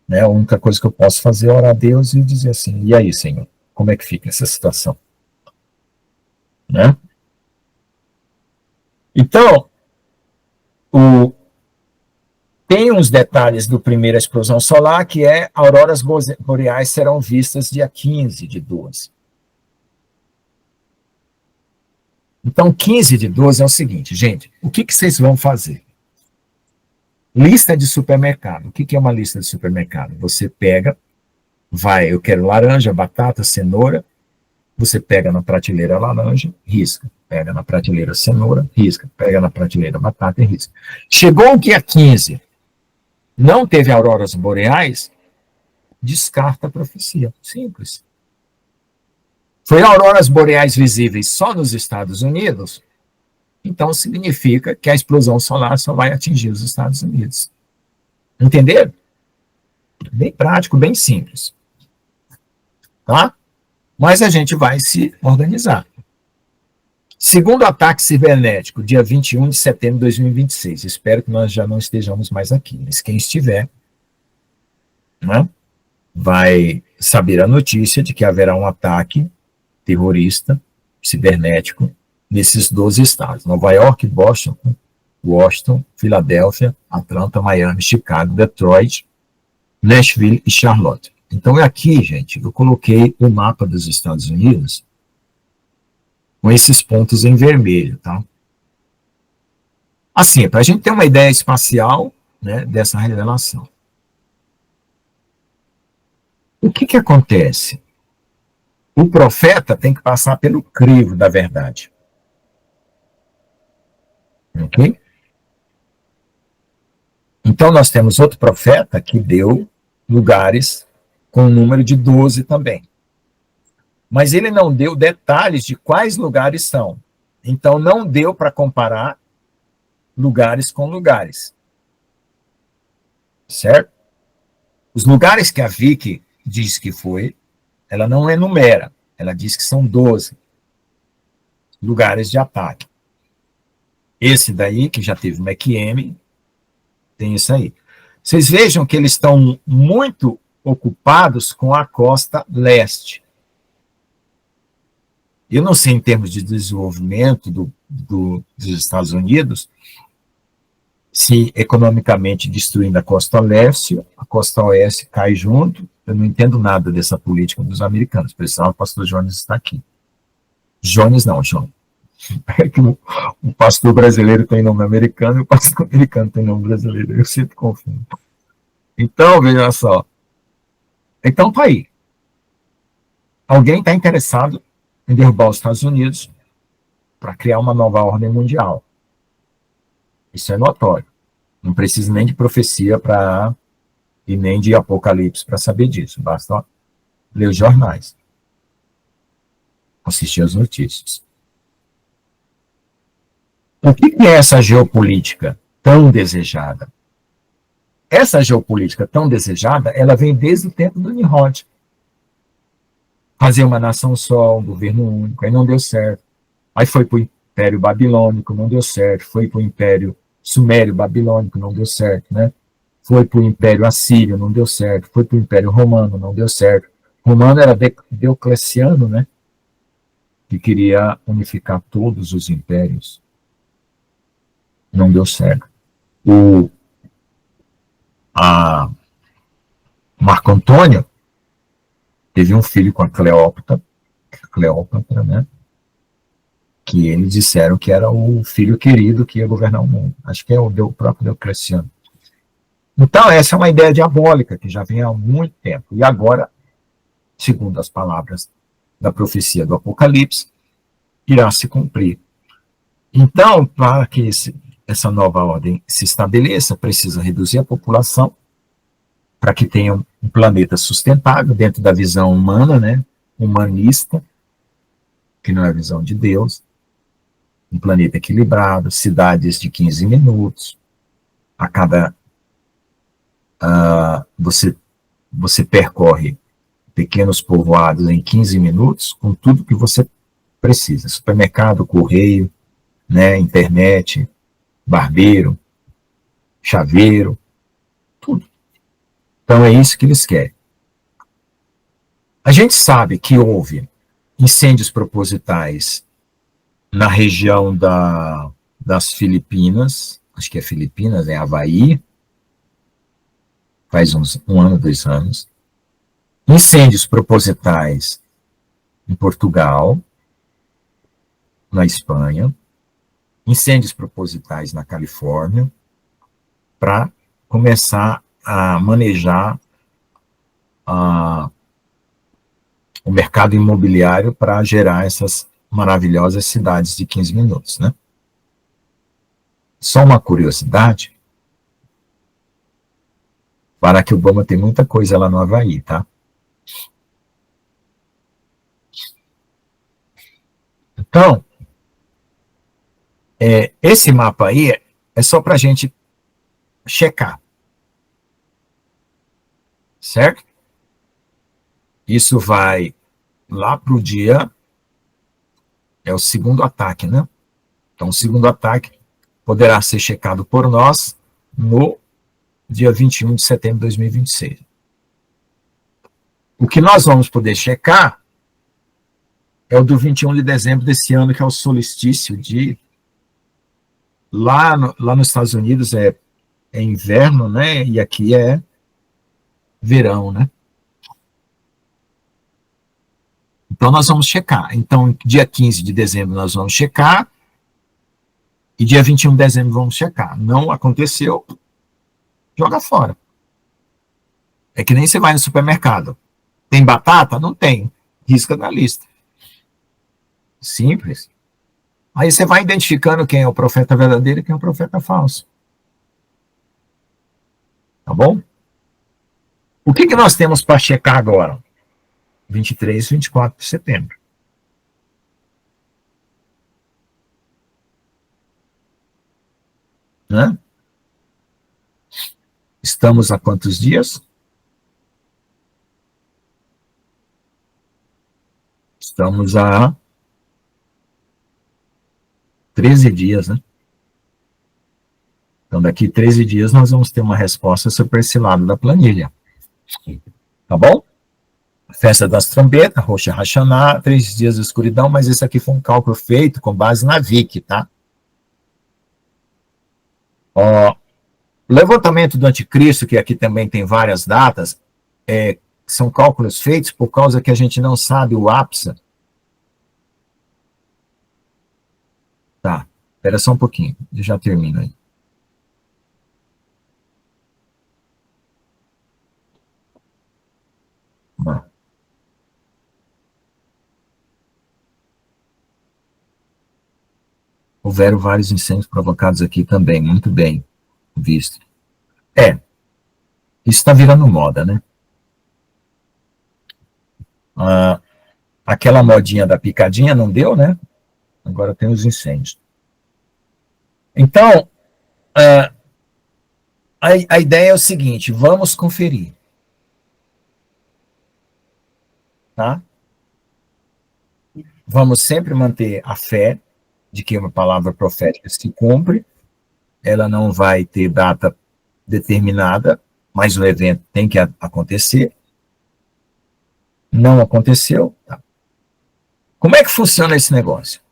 Né? A única coisa que eu posso fazer é orar a Deus e dizer assim, e aí, Senhor, como é que fica essa situação? Né? Então, tem uns detalhes do primeira explosão solar, que é auroras boreais serão vistas dia 15 de 12. Então, 15 de 12 é o seguinte, gente, o que vocês vão fazer? Lista de supermercado. O que é uma lista de supermercado? Você pega, eu quero laranja, batata, cenoura, você pega na prateleira laranja, risca. Pega na prateleira cenoura, risca. Pega na prateleira batata e risca. Chegou o dia 15, não teve auroras boreais, descarta a profecia. Simples. Foi auroras boreais visíveis só nos Estados Unidos, então significa que a explosão solar só vai atingir os Estados Unidos. Entenderam? Bem prático, bem simples. Tá? Mas a gente vai se organizar. Segundo ataque cibernético, dia 21 de setembro de 2026. Espero que nós já não estejamos mais aqui, mas quem estiver, né, vai saber a notícia de que haverá um ataque terrorista cibernético nesses 12 estados. Nova York, Boston, Washington, Filadélfia, Atlanta, Miami, Chicago, Detroit, Nashville e Charlotte. Então, aqui, gente, eu coloquei o mapa dos Estados Unidos com esses pontos em vermelho, tá? Assim, para a gente ter uma ideia espacial, né, dessa revelação. O que acontece? O profeta tem que passar pelo crivo da verdade. Ok? Então, nós temos outro profeta que deu lugares com o número de 12 também. Mas ele não deu detalhes de quais lugares são. Então, não deu para comparar lugares com lugares. Certo? Os lugares que a Vicky diz que foi, ela não enumera. Ela diz que são 12 lugares de ataque. Esse daí, que já teve o MacM, tem isso aí. Vocês vejam que eles estão muito ocupados com a costa leste. Eu não sei, em termos de desenvolvimento dos Estados Unidos, se economicamente destruindo a costa leste, a costa oeste cai junto. Eu não entendo nada dessa política dos americanos. Precisava o pastor Jones estar aqui. Jones não, João. É que o pastor brasileiro tem nome americano e o pastor americano tem nome brasileiro. Eu sempre confundo. Então, veja só. Então, tá aí. Alguém está interessado em derrubar os Estados Unidos para criar uma nova ordem mundial. Isso é notório. Não precisa nem de profecia e nem de Apocalipse para saber disso. Basta ler os jornais. Assistir as notícias. O que é essa geopolítica tão desejada? Essa geopolítica tão desejada, ela vem desde o tempo do Nimrod. Fazer uma nação só, um governo único, aí não deu certo. Aí foi para o Império Babilônico, não deu certo. Foi para o Império Sumério Babilônico, não deu certo, né? Foi para o Império Assírio, não deu certo. Foi para o Império Romano, não deu certo. Romano era Diocleciano, né? Que queria unificar todos os impérios. Não deu certo. Marco Antônio teve um filho com a Cleópatra, né? Que eles disseram que era o filho querido que ia governar o mundo. Acho que é o próprio Diocleciano. Então, essa é uma ideia diabólica que já vem há muito tempo. E agora, segundo as palavras da profecia do Apocalipse, irá se cumprir. Então, para que essa nova ordem se estabeleça, precisa reduzir a população para que tenha um planeta sustentável dentro da visão humana, né, humanista, que não é a visão de Deus. um planeta equilibrado, cidades de 15 minutos, a cada você percorre pequenos povoados em 15 minutos com tudo que você precisa, supermercado, correio, né, internet, barbeiro, chaveiro, tudo. Então é isso que eles querem. A gente sabe que houve incêndios propositais na região das Filipinas, acho que é Filipinas, é Havaí, faz um ano, 2 anos. Incêndios propositais em Portugal, na Espanha, incêndios propositais na Califórnia, para começar a manejar o mercado imobiliário para gerar essas maravilhosas cidades de 15 minutos, né? Só uma curiosidade, Barack Obama tem muita coisa lá no Havaí, tá? Então, esse mapa aí é só para a gente checar, certo? Isso vai lá para o dia, é o segundo ataque, né? Então, o segundo ataque poderá ser checado por nós no dia 21 de setembro de 2026. O que nós vamos poder checar é o do 21 de dezembro desse ano, que é o solstício de... Lá nos Estados Unidos é inverno, né? E aqui é verão, né? Então, nós vamos checar. Então, dia 15 de dezembro nós vamos checar, e dia 21 de dezembro vamos checar. Não aconteceu, joga fora. É que nem você vai no supermercado. Tem batata? Não tem. Risca na lista. Simples. Aí você vai identificando quem é o profeta verdadeiro e quem é o profeta falso. Tá bom? O que nós temos para checar agora? 23 e 24 de setembro. Né? Estamos a quantos dias? Estamos a 13 dias, né? Então, daqui 13 dias nós vamos ter uma resposta sobre esse lado da planilha. Tá bom? Festa das trombetas, Rosh Hashanah, 3 dias de escuridão, mas esse aqui foi um cálculo feito com base na VIC, tá? Ó, levantamento do anticristo, que aqui também tem várias datas, são cálculos feitos por causa que a gente não sabe o ápice. Tá, espera só um pouquinho, eu já termino aí. Bom. Houveram vários incêndios provocados aqui também, muito bem visto. Isso está virando moda, né? Aquela modinha da picadinha não deu, né? Agora tem os incêndios. Então, a ideia é o seguinte, vamos conferir. Tá? Vamos sempre manter a fé de que uma palavra profética se cumpre, ela não vai ter data determinada, mas o evento tem que acontecer. Não aconteceu. Tá? Como é que funciona esse negócio?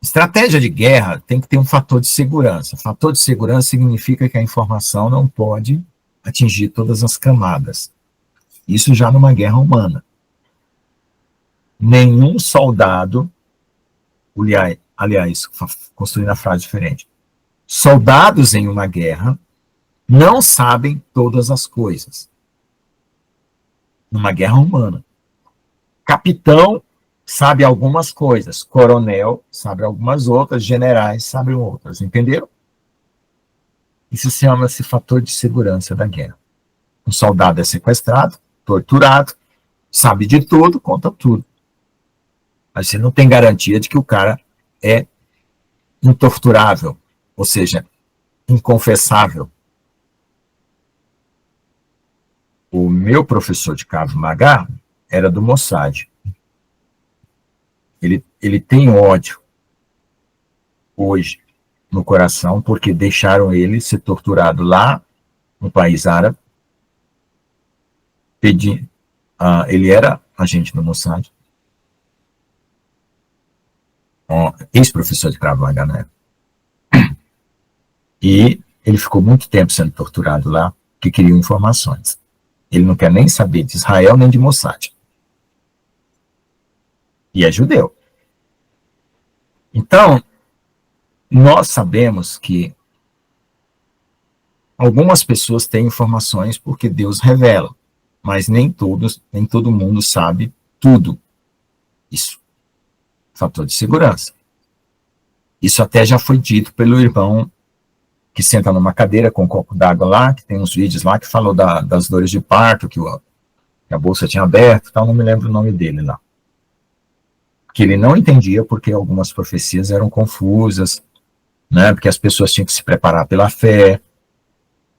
Estratégia de guerra tem que ter um fator de segurança. Fator de segurança significa que a informação não pode atingir todas as camadas. Isso já numa guerra humana. Nenhum soldado, aliás, construindo a frase diferente, soldados em uma guerra não sabem todas as coisas. Numa guerra humana. Capitão sabe algumas coisas, coronel sabe algumas outras, generais sabem outras, entenderam? Isso se chama-se fator de segurança da guerra. Um soldado é sequestrado, torturado, sabe de tudo, conta tudo. Mas você não tem garantia de que o cara é intorturável, ou seja, inconfessável. O meu professor de Krav Maga era do Mossad. Ele tem ódio hoje no coração porque deixaram ele ser torturado lá no país árabe. Ele era agente do Mossad, ex-professor de Krav Maga, né? E ele ficou muito tempo sendo torturado lá, porque queriam informações. Ele não quer nem saber de Israel nem de Mossad. E é judeu. Então, nós sabemos que algumas pessoas têm informações porque Deus revela, mas nem todo mundo sabe tudo. Isso. Fator de segurança. Isso até já foi dito pelo irmão que senta numa cadeira com um copo d'água lá, que tem uns vídeos lá que falou das dores de parto, que a bolsa tinha aberto, tal, não me lembro o nome dele lá. Que ele não entendia porque algumas profecias eram confusas, né, porque as pessoas tinham que se preparar pela fé.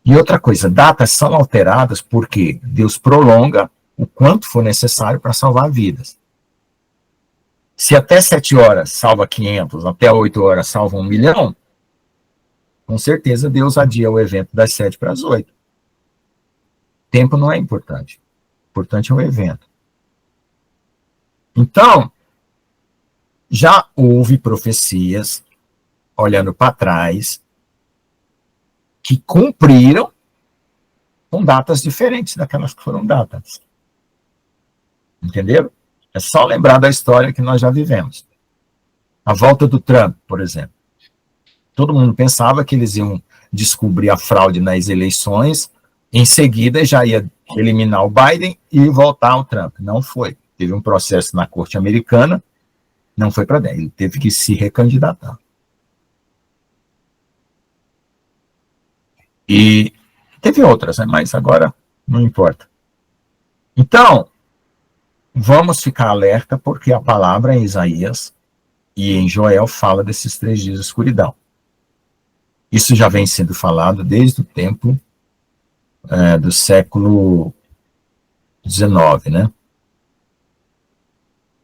E outra coisa, datas são alteradas porque Deus prolonga o quanto for necessário para salvar vidas. Se até 7 horas salva 500, até 8 horas salva 1 milhão, com certeza Deus adia o evento das 7 para as 8. Tempo não é importante. O importante é o evento. Então, já houve profecias, olhando para trás, que cumpriram com datas diferentes daquelas que foram datas. Entenderam? É só lembrar da história que nós já vivemos. A volta do Trump, por exemplo. Todo mundo pensava que eles iam descobrir a fraude nas eleições, em seguida já ia eliminar o Biden e voltar ao Trump. Não foi. Teve um processo na corte americana, não foi para dentro. Ele teve que se recandidatar. E teve outras, né? Mas agora não importa. Então, vamos ficar alerta, porque a palavra em Isaías e em Joel fala desses 3 dias de escuridão. Isso já vem sendo falado desde o tempo do século XIX, né?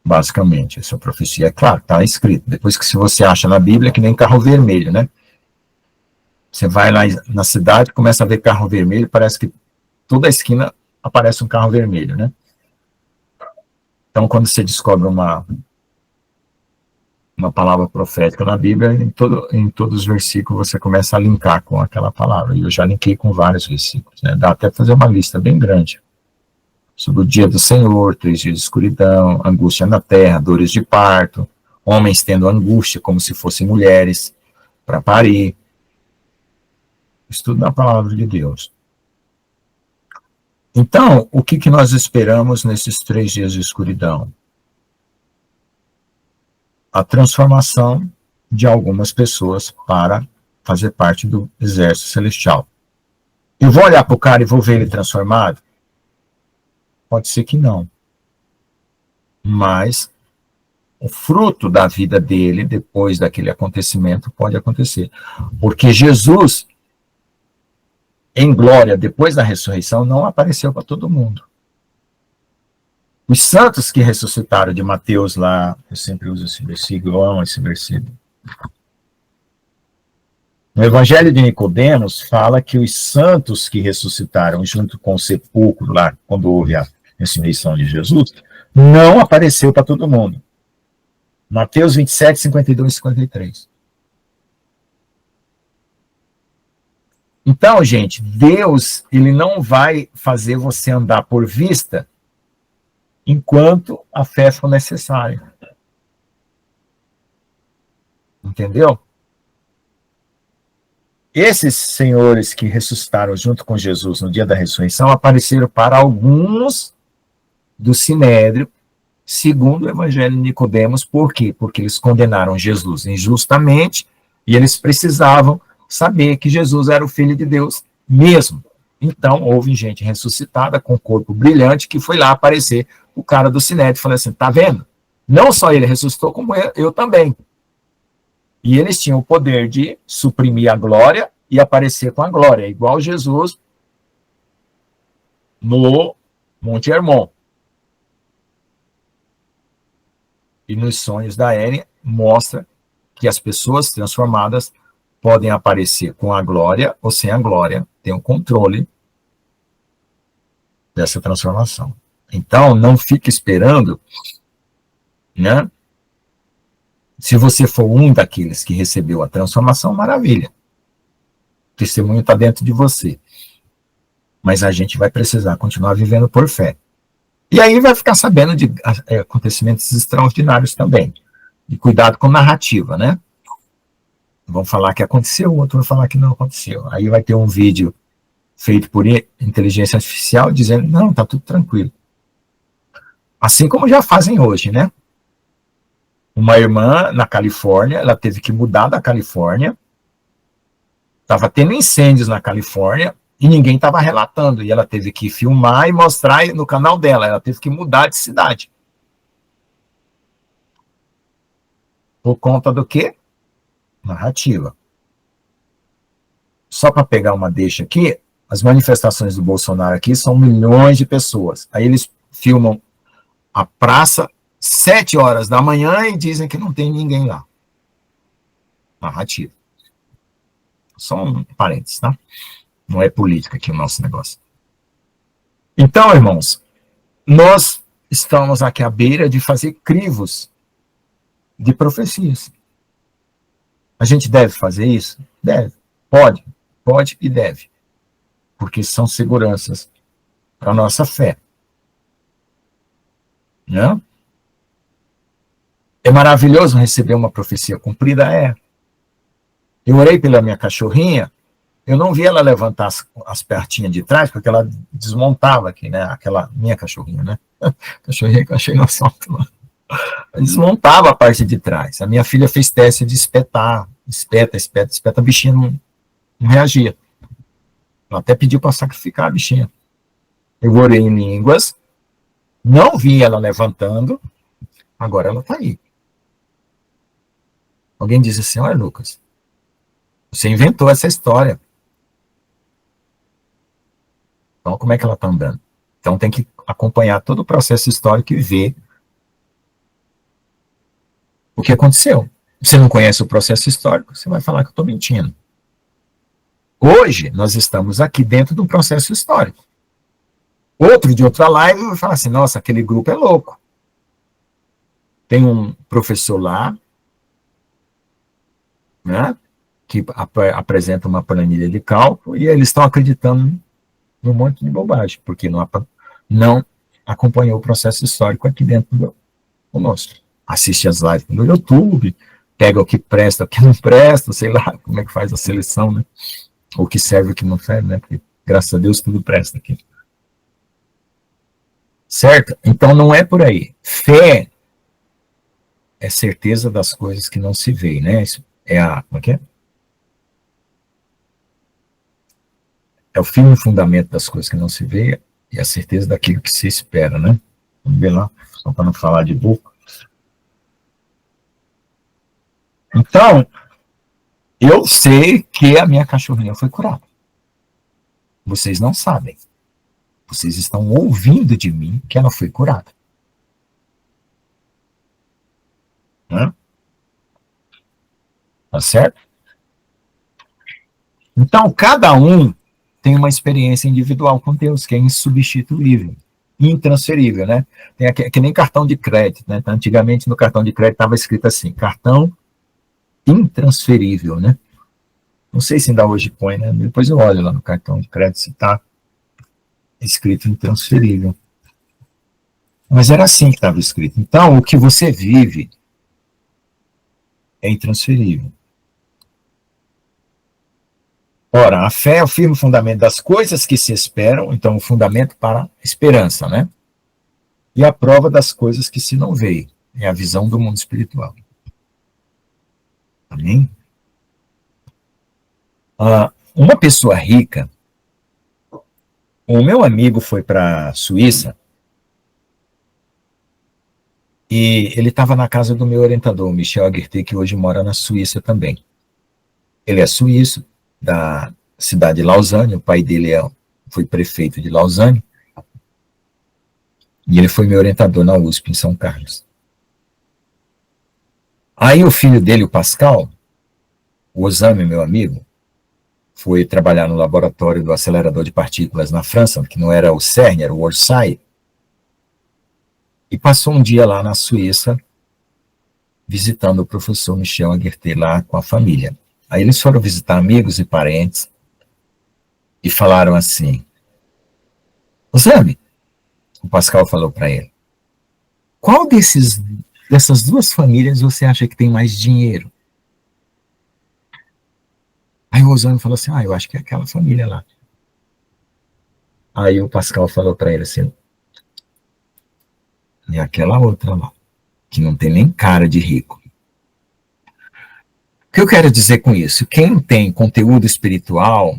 Basicamente, essa profecia, é claro, está escrito. Depois que se você acha na Bíblia, que nem carro vermelho, né? Você vai lá na cidade, começa a ver carro vermelho, parece que toda a esquina aparece um carro vermelho, né? Então, quando você descobre uma palavra profética na Bíblia, em todos os versículos você começa a linkar com aquela palavra. E eu já linkei com vários versículos, né? Dá até para fazer uma lista bem grande. Sobre o dia do Senhor, 3 dias de escuridão, angústia na terra, dores de parto, homens tendo angústia como se fossem mulheres para parir. Estudo da palavra de Deus. Então, o que nós esperamos nesses 3 dias de escuridão? A transformação de algumas pessoas para fazer parte do exército celestial. Eu vou olhar para o cara e vou ver ele transformado? Pode ser que não. Mas o fruto da vida dele, depois daquele acontecimento, pode acontecer. Porque Jesus, em glória, depois da ressurreição, não apareceu para todo mundo. Os santos que ressuscitaram de Mateus lá, eu sempre uso esse versículo, eu amo esse versículo. No Evangelho de Nicodemos, fala que os santos que ressuscitaram junto com o sepulcro lá, quando houve a ressurreição de Jesus, não apareceu para todo mundo. Mateus 27, 52 e 53. Então, gente, Deus, ele não vai fazer você andar por vista enquanto a fé for necessária. Entendeu? Esses senhores que ressuscitaram junto com Jesus no dia da ressurreição apareceram para alguns do Sinédrio, segundo o Evangelho de Nicodemos. Por quê? Porque eles condenaram Jesus injustamente e eles precisavam saber que Jesus era o Filho de Deus mesmo. Então, houve gente ressuscitada com corpo brilhante que foi lá aparecer o cara do Sinédrio e falou assim, tá vendo? Não só ele ressuscitou, como eu também. E eles tinham o poder de suprimir a glória e aparecer com a glória, igual Jesus no Monte Hermon. E nos sonhos da Eren mostra que as pessoas transformadas podem aparecer com a glória ou sem a glória, tem o controle dessa transformação. Então, não fique esperando, né? Se você for um daqueles que recebeu a transformação, maravilha. O testemunho está dentro de você. Mas a gente vai precisar continuar vivendo por fé. E aí vai ficar sabendo de acontecimentos extraordinários também. E cuidado com narrativa, né? Vão falar que aconteceu, outro vai falar que não aconteceu. Aí vai ter um vídeo feito por inteligência artificial dizendo, não, tá tudo tranquilo. Assim como já fazem hoje, né? Uma irmã na Califórnia, ela teve que mudar da Califórnia, estava tendo incêndios na Califórnia e ninguém estava relatando, e ela teve que filmar e mostrar no canal dela, ela teve que mudar de cidade. Por conta do quê? Narrativa. Só para pegar uma deixa aqui, as manifestações do Bolsonaro aqui são milhões de pessoas. Aí eles filmam a praça 7 horas da manhã e dizem que não tem ninguém lá. Narrativa. Só um parênteses, tá? Não é política aqui o nosso negócio. Então, irmãos, nós estamos aqui à beira de fazer crivos de profecias. A gente deve fazer isso? Deve. Pode e deve. Porque são seguranças para a nossa fé. Né? É maravilhoso receber uma profecia cumprida? É. Eu orei pela minha cachorrinha, eu não vi ela levantar as pertinhas de trás, porque ela desmontava aqui, né? Aquela minha cachorrinha, né? Cachorrinha que eu achei no assalto lá. Desmontava a parte de trás. A minha filha fez teste de espetar, espeta, a bichinha não reagia. Ela até pediu para sacrificar a bichinha. Eu orei em línguas, não vi ela levantando, agora ela está aí. Alguém diz assim, olha, Lucas, você inventou essa história. Então, como é que ela está andando? Então, tem que acompanhar todo o processo histórico e ver o que aconteceu. Você não conhece o processo histórico, você vai falar que eu estou mentindo. Hoje, nós estamos aqui dentro de um processo histórico. Outro de outra live vai falar assim, nossa, aquele grupo é louco. Tem um professor lá, né, que apresenta uma planilha de cálculo e eles estão acreditando num monte de bobagem, porque não acompanhou o processo histórico aqui dentro do nosso. Assiste as lives no YouTube, pega o que presta, o que não presta, sei lá como é que faz a seleção, né? O que serve, o que não serve, né? Porque, graças a Deus, tudo presta aqui. Certo? Então, não é por aí. Fé é certeza das coisas que não se vê, né? Isso é como é que é? É o firme fundamento das coisas que não se vê e a certeza daquilo que se espera, né? Vamos ver lá, só para não falar de boca. Então, eu sei que a minha cachorrinha foi curada. Vocês não sabem. Vocês estão ouvindo de mim que ela foi curada. Né? Tá certo? Então, cada um tem uma experiência individual com Deus, que é insubstituível, intransferível, né? Tem que nem cartão de crédito, né? Antigamente, no cartão de crédito estava escrito assim, cartão intransferível, né? Não sei se ainda hoje põe, né? Depois eu olho lá no cartão de crédito se está escrito intransferível. Mas era assim que estava escrito. Então, o que você vive é intransferível. Ora, a fé é o firme fundamento das coisas que se esperam, então o fundamento para a esperança, né? E a prova das coisas que se não veem, é a visão do mundo espiritual. Amém? Uma pessoa rica, o meu amigo foi para a Suíça E ele estava na casa do meu orientador, Michel Aguirre, que hoje mora na Suíça também. Ele é suíço, da cidade de Lausanne, o pai dele foi prefeito de Lausanne, e ele foi meu orientador na USP, em São Carlos. Aí o filho dele, o Pascal, o Osame, meu amigo, foi trabalhar no laboratório do acelerador de partículas na França, que não era o CERN, era o Orsay, e passou um dia lá na Suíça, visitando o professor Michel Aguirre lá com a família. Aí eles foram visitar amigos e parentes, e falaram assim, Osame, o Pascal falou para ele, qual dessas duas famílias você acha que tem mais dinheiro? Aí o Osame falou assim, eu acho que é aquela família lá. Aí o Pascal falou para ele assim, é aquela outra lá, que não tem nem cara de rico. O que eu quero dizer com isso? Quem tem conteúdo espiritual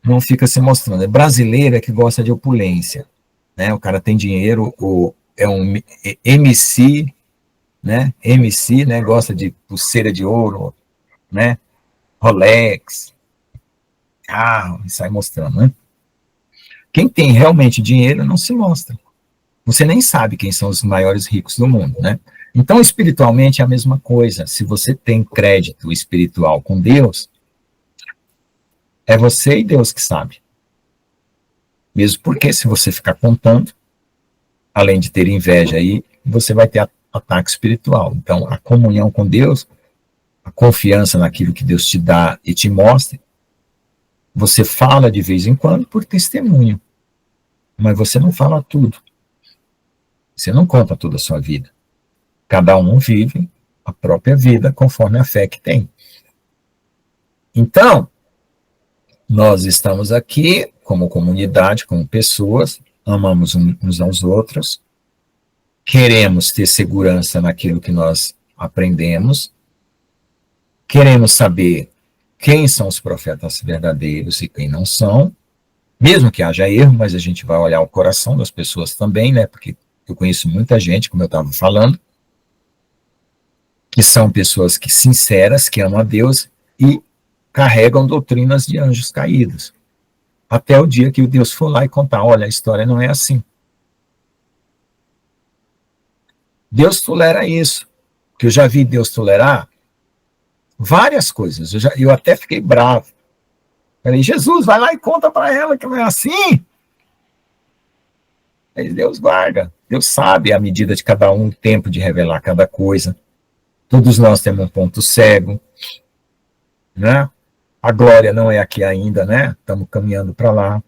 não fica se mostrando. É brasileira que gosta de opulência, né? O cara tem dinheiro, é um MC, né? MC, né? Gosta de pulseira de ouro, né? Rolex, carro, e sai mostrando, né? Quem tem realmente dinheiro não se mostra. Você nem sabe quem são os maiores ricos do mundo, né? Então, espiritualmente é a mesma coisa. Se você tem crédito espiritual com Deus, é você e Deus que sabe. Mesmo porque, se você ficar contando, além de ter inveja aí, você vai ter ataque espiritual. Então, a comunhão com Deus, a confiança naquilo que Deus te dá e te mostra, você fala de vez em quando por testemunho, mas você não fala tudo. Você não conta toda a sua vida. Cada um vive a própria vida conforme a fé que tem. Então, nós estamos aqui como comunidade, como pessoas, amamos uns aos outros, queremos ter segurança naquilo que nós aprendemos, queremos saber quem são os profetas verdadeiros e quem não são, mesmo que haja erro, mas a gente vai olhar o coração das pessoas também, né? Porque eu conheço muita gente, como eu estava falando, que são pessoas que sinceras, que amam a Deus e carregam doutrinas de anjos caídos. Até o dia que Deus for lá e contar, olha, a história não é assim. Deus tolera isso, que eu já vi Deus tolerar várias coisas. Eu até fiquei bravo. Falei, Jesus, vai lá e conta para ela que não é assim. Aí Deus guarda. Deus sabe a medida de cada um, o tempo de revelar cada coisa. Todos nós temos um ponto cego, né? A glória não é aqui ainda, né? Estamos caminhando para lá.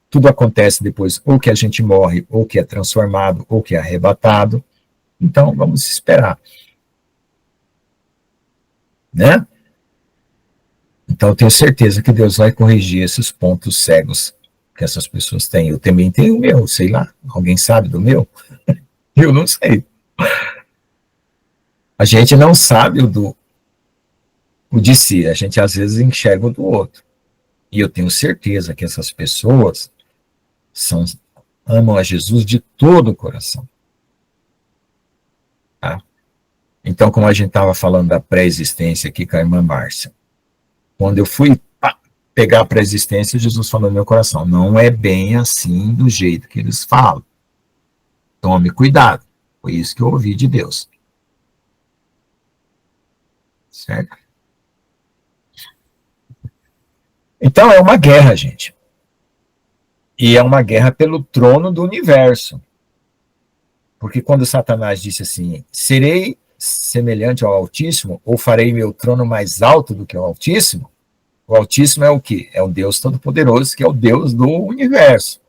Tudo acontece depois, ou que a gente morre, ou que é transformado, ou que é arrebatado. Então, vamos esperar. Né? Então, eu tenho certeza que Deus vai corrigir esses pontos cegos que essas pessoas têm. Eu também tenho o meu, sei lá. Alguém sabe do meu? Eu não sei. A gente não sabe o de si, a gente às vezes enxerga o do outro. E eu tenho certeza que essas pessoas amam a Jesus de todo o coração. Tá? Então, como a gente estava falando da pré-existência aqui com a irmã Márcia, quando eu fui pegar a pré-existência, Jesus falou no meu coração, não é bem assim do jeito que eles falam. Tome cuidado. Foi isso que eu ouvi de Deus. Certo? Então é uma guerra, gente. E é uma guerra pelo trono do universo. Porque quando Satanás disse assim, serei semelhante ao Altíssimo, ou farei meu trono mais alto do que o Altíssimo é o quê? É o Deus Todo-Poderoso, que é o Deus do universo.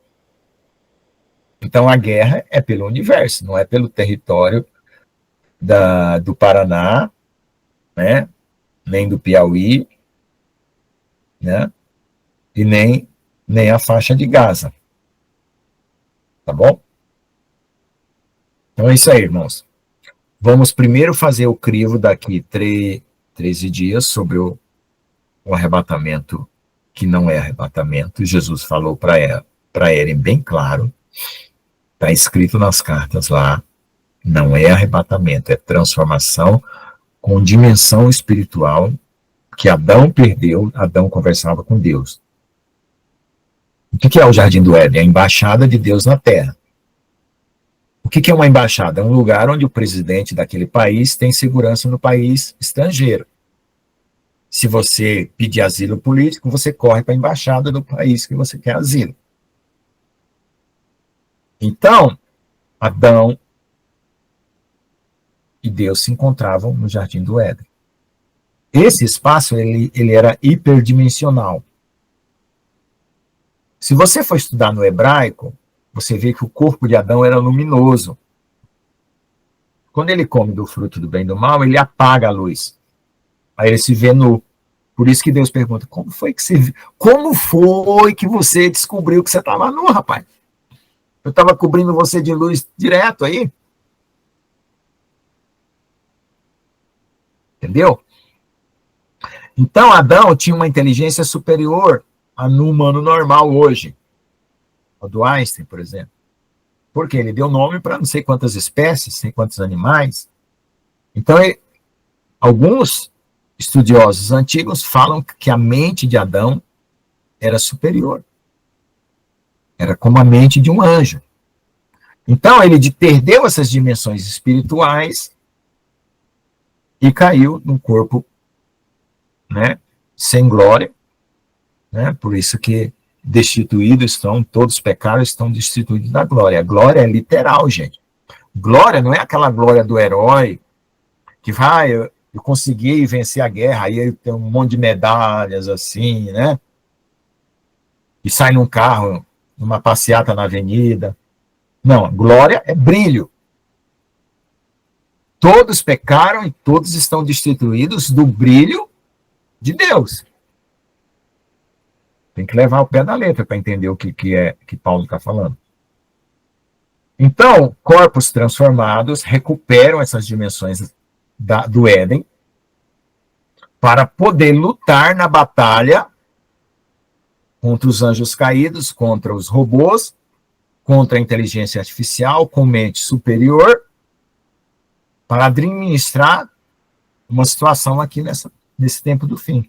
Então a guerra é pelo universo, não é pelo território do Paraná, né? Nem do Piauí, né? E nem a faixa de Gaza. Tá bom? Então é isso aí, irmãos. Vamos primeiro fazer o crivo daqui 13 dias sobre o arrebatamento, que não é arrebatamento. Jesus falou para Eren bem claro, está escrito nas cartas lá, Não é arrebatamento, é transformação com dimensão espiritual que Adão perdeu. Adão conversava com Deus. O que é o Jardim do Éden? É a embaixada de Deus na Terra. O que é uma embaixada? É um lugar onde o presidente daquele país tem segurança no país estrangeiro. Se você pedir asilo político, você corre para a embaixada do país que você quer asilo. Então, Adão e Deus se encontravam no Jardim do Éden. Esse espaço ele era hiperdimensional. Se você for estudar no hebraico, você vê que o corpo de Adão era luminoso. Quando ele come do fruto do bem e do mal, ele apaga a luz. Aí ele se vê nu. Por isso que Deus pergunta, como foi que você descobriu que você estava nu, rapaz? Eu estava cobrindo você de luz direto aí. Entendeu? Então, Adão tinha uma inteligência superior a no humano normal hoje. O do Einstein, por exemplo. Porque ele deu nome para não sei quantas espécies, não sei quantos animais. Então, alguns estudiosos antigos falam que a mente de Adão era superior. Era como a mente de um anjo. Então, ele perdeu essas dimensões espirituais e caiu num corpo, né, sem glória, né, por isso que destituídos estão, todos pecaram, estão destituídos da glória. A glória é literal, gente. Glória não é aquela glória do herói que vai, eu consegui vencer a guerra, aí ele tem um monte de medalhas assim, né, e sai num carro, numa passeata na avenida. Não, glória é brilho. Todos pecaram e todos estão destituídos do brilho de Deus. Tem que levar o pé da letra para entender o que é que Paulo está falando. Então, corpos transformados recuperam essas dimensões do Éden para poder lutar na batalha contra os anjos caídos, contra os robôs, contra a inteligência artificial, com mente superior, para administrar uma situação aqui nesse tempo do fim.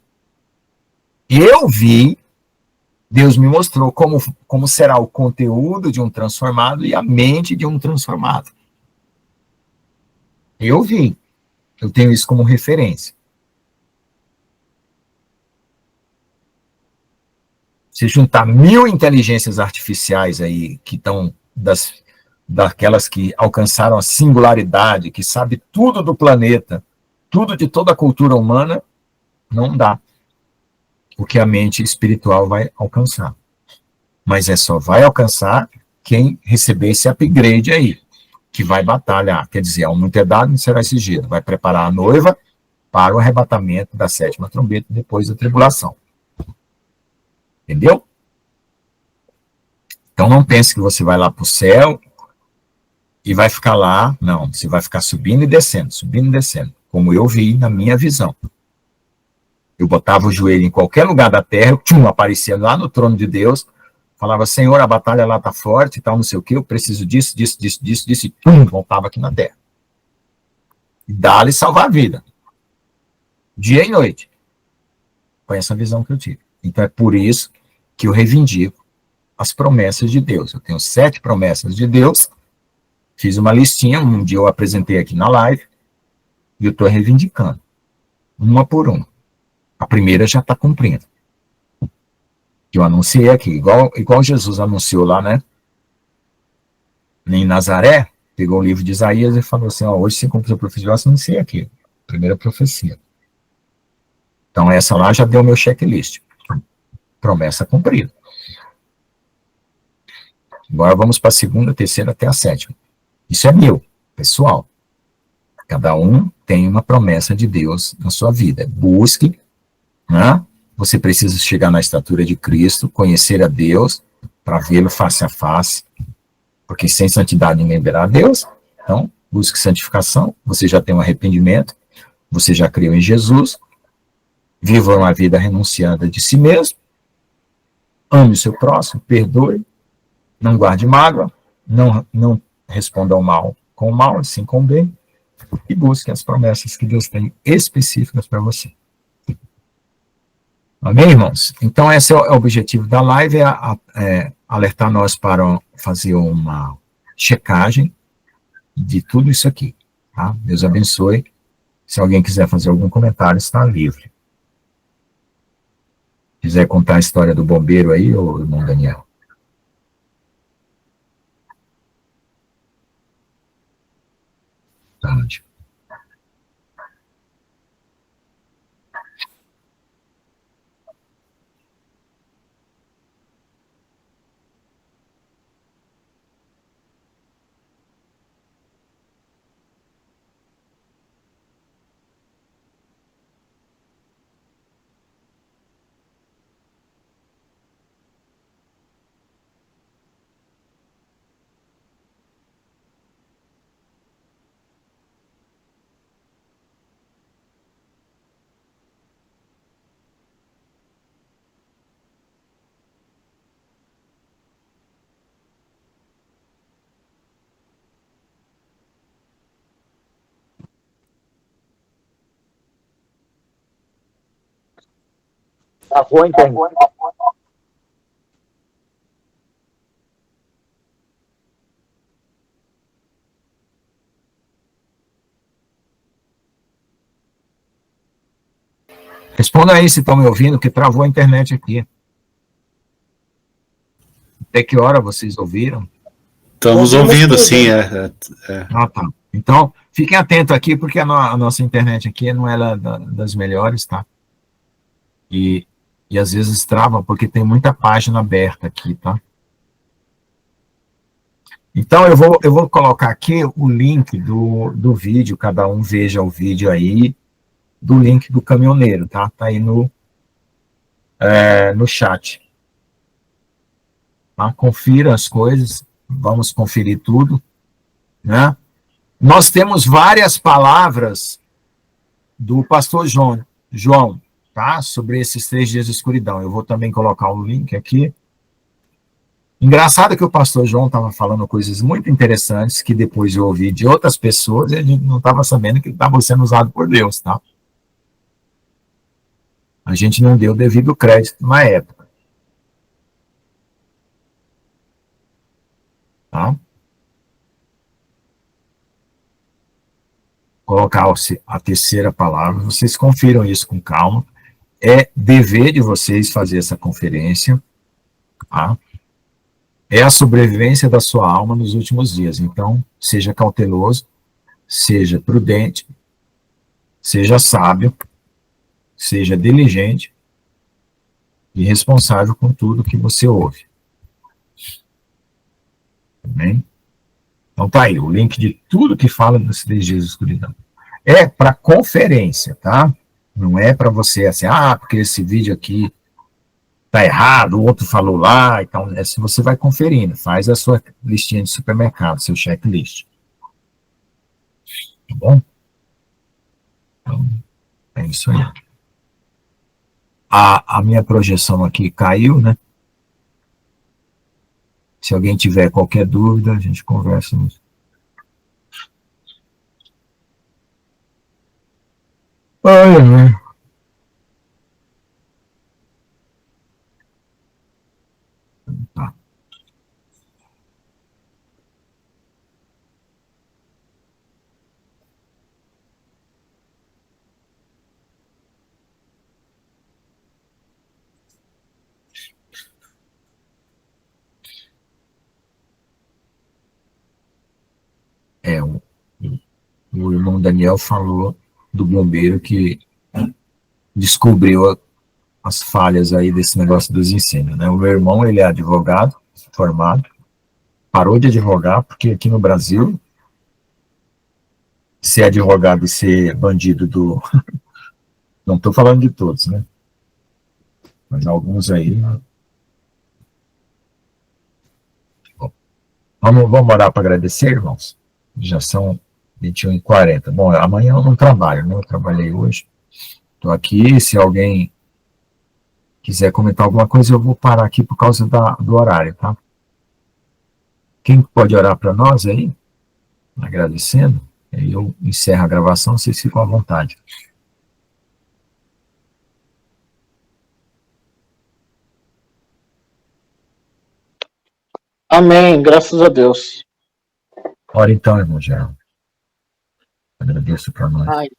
Eu vi, Deus me mostrou como será o conteúdo de um transformado e a mente de um transformado. Eu vi. Eu tenho isso como referência. Se juntar 1000 inteligências artificiais aí, que estão daquelas que alcançaram a singularidade, que sabe tudo do planeta, tudo de toda a cultura humana, não dá o que a mente espiritual vai alcançar. Mas só vai alcançar quem receber esse upgrade aí, que vai batalhar. Quer dizer, ao muito é dado, não será exigido. Vai preparar a noiva para o arrebatamento da 7ª trombeta depois da tribulação. Entendeu? Então não pense que você vai lá para o céu e vai ficar lá. Não, você vai ficar subindo e descendo, como eu vi na minha visão. Eu botava o joelho em qualquer lugar da terra, aparecia lá no trono de Deus, falava, Senhor, a batalha lá está forte e tal, não sei o que, eu preciso disso, e voltava aqui na terra. E dá-lhe salvar a vida. Dia e noite. Foi essa visão que eu tive. Então é por isso que eu reivindico as promessas de Deus. Eu tenho 7 promessas de Deus, fiz uma listinha, um dia eu apresentei aqui na live, e eu estou reivindicando, uma por uma. A primeira já está cumprindo. Eu anunciei aqui, igual Jesus anunciou lá, né? Em Nazaré, pegou o livro de Isaías e falou assim, hoje se cumpriu a profecia, eu anunciei aqui, primeira profecia. Então essa lá já deu meu checklist. Promessa cumprida. Agora vamos para a 2ª, 3ª até a 7ª. Isso é meu, pessoal. Cada um tem uma promessa de Deus na sua vida. Busque, né? Você precisa chegar na estatura de Cristo, conhecer a Deus, para vê-lo face a face, porque sem santidade ninguém verá a Deus. Então, busque santificação, você já tem um arrependimento, você já creu em Jesus, viva uma vida renunciada de si mesmo, ame o seu próximo, perdoe, não guarde mágoa, não responda ao mal com o mal, sim com o bem, e busque as promessas que Deus tem específicas para você. Amém, irmãos? Então, esse é o objetivo da live, alertar nós para fazer uma checagem de tudo isso aqui. Tá? Deus abençoe. Se alguém quiser fazer algum comentário, está livre. Quiser contar a história do bombeiro aí, ô irmão Daniel? Tá, travou a internet. Responda aí se estão me ouvindo, que travou a internet aqui. Até que hora vocês ouviram? Estamos ouvindo, sim. Ah, tá. Então, fiquem atentos aqui, porque a nossa internet aqui não é das melhores, tá? E às vezes trava, porque tem muita página aberta aqui, tá? Então, eu vou colocar aqui o link do vídeo, cada um veja o vídeo aí, do link do caminhoneiro, tá? Tá aí no chat. Tá? Confira as coisas, vamos conferir tudo, né? Nós temos várias palavras do pastor João, tá? Sobre esses 3 dias de escuridão. Eu vou também colocar o link aqui. Engraçado que o pastor João estava falando coisas muito interessantes que depois eu ouvi de outras pessoas e a gente não estava sabendo que ele estava sendo usado por Deus, tá? A gente não deu devido crédito na época. Tá? Colocar a terceira palavra, vocês confiram isso com calma. É dever de vocês fazer essa conferência. Tá? É a sobrevivência da sua alma nos últimos dias. Então, seja cauteloso, seja prudente, seja sábio, seja diligente e responsável com tudo que você ouve. Amém? Então tá aí, o link de tudo que fala dos 3 dias de escuridão. É para conferência, tá? Não é para você assim, porque esse vídeo aqui tá errado, o outro falou lá, então assim você vai conferindo, faz a sua listinha de supermercado, seu checklist. Tá bom? Então, é isso aí. A minha projeção aqui caiu, né? Se alguém tiver qualquer dúvida, a gente conversa. Olha, tá. O irmão Daniel falou do bombeiro que descobriu as falhas aí desse negócio dos incêndios, né? O meu irmão, ele é advogado, formado, parou de advogar, porque aqui no Brasil, ser advogado e ser bandido do... Não estou falando de todos, né? Mas alguns aí... Bom, vamos orar para agradecer, irmãos? Já são 21h40. Bom, amanhã eu não trabalho, né? Eu trabalhei hoje. Estou aqui, se alguém quiser comentar alguma coisa, eu vou parar aqui por causa do horário, tá? Quem pode orar para nós aí? agradecendo, aí eu encerro a gravação, vocês ficam à vontade. Amém, graças a Deus. Ora então, irmão Geraldo. Agradeço para nós.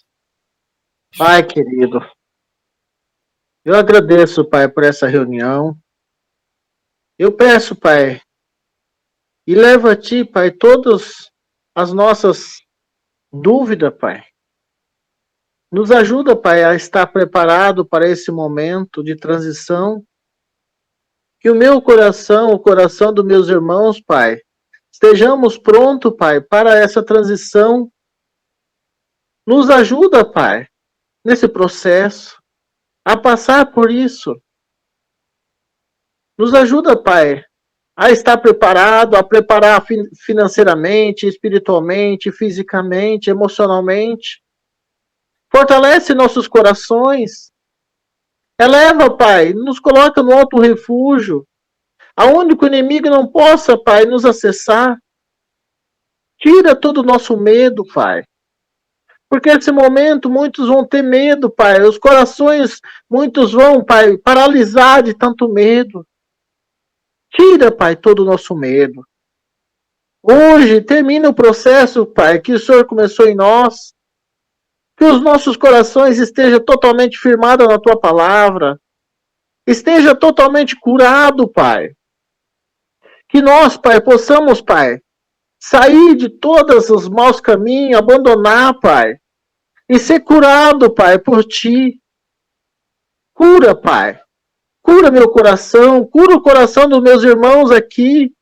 Pai querido, eu agradeço, Pai, por essa reunião. Eu peço, Pai, e levo a Ti, Pai, todas as nossas dúvidas, Pai. Nos ajuda, Pai, a estar preparado para esse momento de transição. Que o meu coração, o coração dos meus irmãos, Pai, estejamos prontos, Pai, para essa transição. Nos ajuda, Pai, nesse processo, a passar por isso. Nos ajuda, Pai, a estar preparado, a preparar financeiramente, espiritualmente, fisicamente, emocionalmente. Fortalece nossos corações. Eleva, Pai, nos coloca no alto refúgio, aonde o inimigo não possa, Pai, nos acessar. Tira todo o nosso medo, Pai. Porque nesse momento muitos vão ter medo, Pai. Os corações, muitos vão, Pai, paralisar de tanto medo. Tira, Pai, todo o nosso medo. Hoje termina o processo, Pai, que o Senhor começou em nós. Que os nossos corações estejam totalmente firmados na Tua palavra. Esteja totalmente curado, Pai. Que nós, Pai, possamos, Pai, sair de todos os maus caminhos, abandonar, Pai. E ser curado, Pai, por Ti. Cura, Pai. Cura meu coração, cura o coração dos meus irmãos aqui.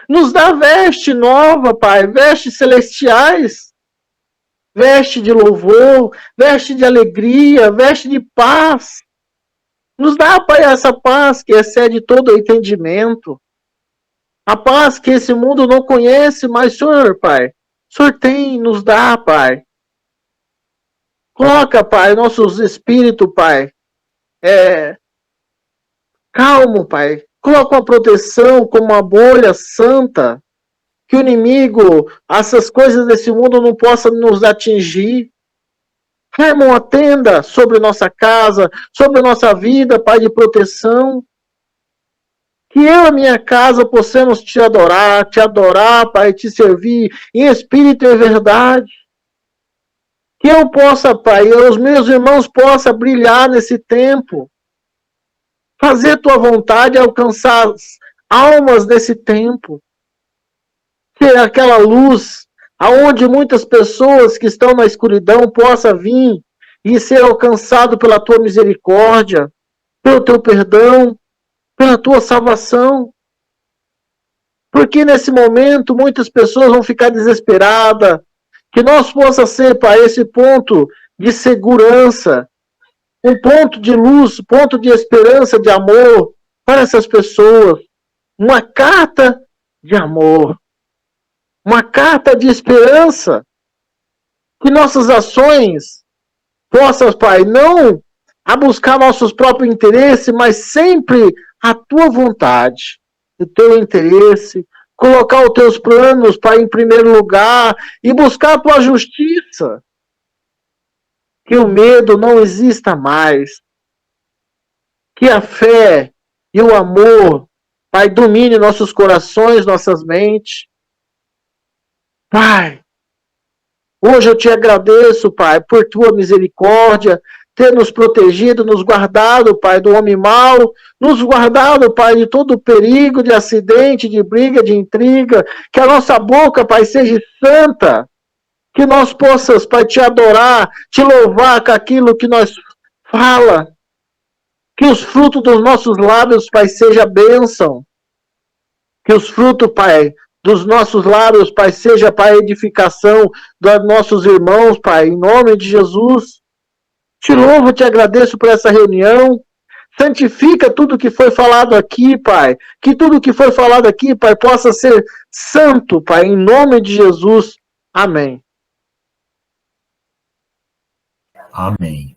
Nos dá veste nova, Pai, vestes celestiais. Veste de louvor, veste de alegria, veste de paz. Nos dá, Pai, essa paz que excede todo o entendimento. A paz que esse mundo não conhece, mas, Senhor, Pai, o Senhor tem, nos dá, Pai. Coloca, Pai, nossos espíritos, Pai, calmo, Pai. Coloca uma proteção como uma bolha santa, que o inimigo, essas coisas desse mundo não possam nos atingir. Arma uma tenda sobre nossa casa, sobre nossa vida, Pai, de proteção. Que eu e a minha casa possamos te adorar, Pai, te servir em espírito e em verdade. Que eu possa, Pai, e os meus irmãos possam brilhar nesse tempo. Fazer tua vontade, alcançar as almas desse tempo. Ser aquela luz aonde muitas pessoas que estão na escuridão possam vir e ser alcançado pela tua misericórdia, pelo teu perdão, pela tua salvação. Porque nesse momento muitas pessoas vão ficar desesperadas. Que nós possa ser, Pai, esse ponto de segurança, um ponto de luz, ponto de esperança, de amor para essas pessoas. Uma carta de amor. Uma carta de esperança. Que nossas ações possam, Pai, não a buscar nossos próprios interesses, mas sempre a tua vontade, o teu interesse, colocar os teus planos, Pai, em primeiro lugar e buscar a tua justiça. Que o medo não exista mais. Que a fé e o amor, Pai, domine nossos corações, nossas mentes. Pai, hoje eu te agradeço, Pai, por tua misericórdia, ter nos protegido, nos guardado, Pai, do homem mau, nos guardado, Pai, de todo perigo, de acidente, de briga, de intriga, que a nossa boca, Pai, seja santa, que nós possamos, Pai, te adorar, te louvar com aquilo que nós fala, que os frutos dos nossos lábios, Pai, seja bênção, que os frutos, Pai, dos nossos lábios, Pai, seja, Pai, edificação dos nossos irmãos, Pai, em nome de Jesus. Te louvo, te agradeço por essa reunião. Santifica tudo que foi falado aqui, Pai. Que tudo que foi falado aqui, Pai, possa ser santo, Pai, em nome de Jesus. Amém. Amém.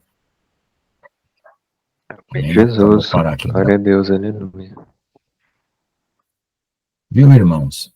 Amém. Jesus, Então, vou parar aqui. glória a Deus, aleluia. Viu, irmãos?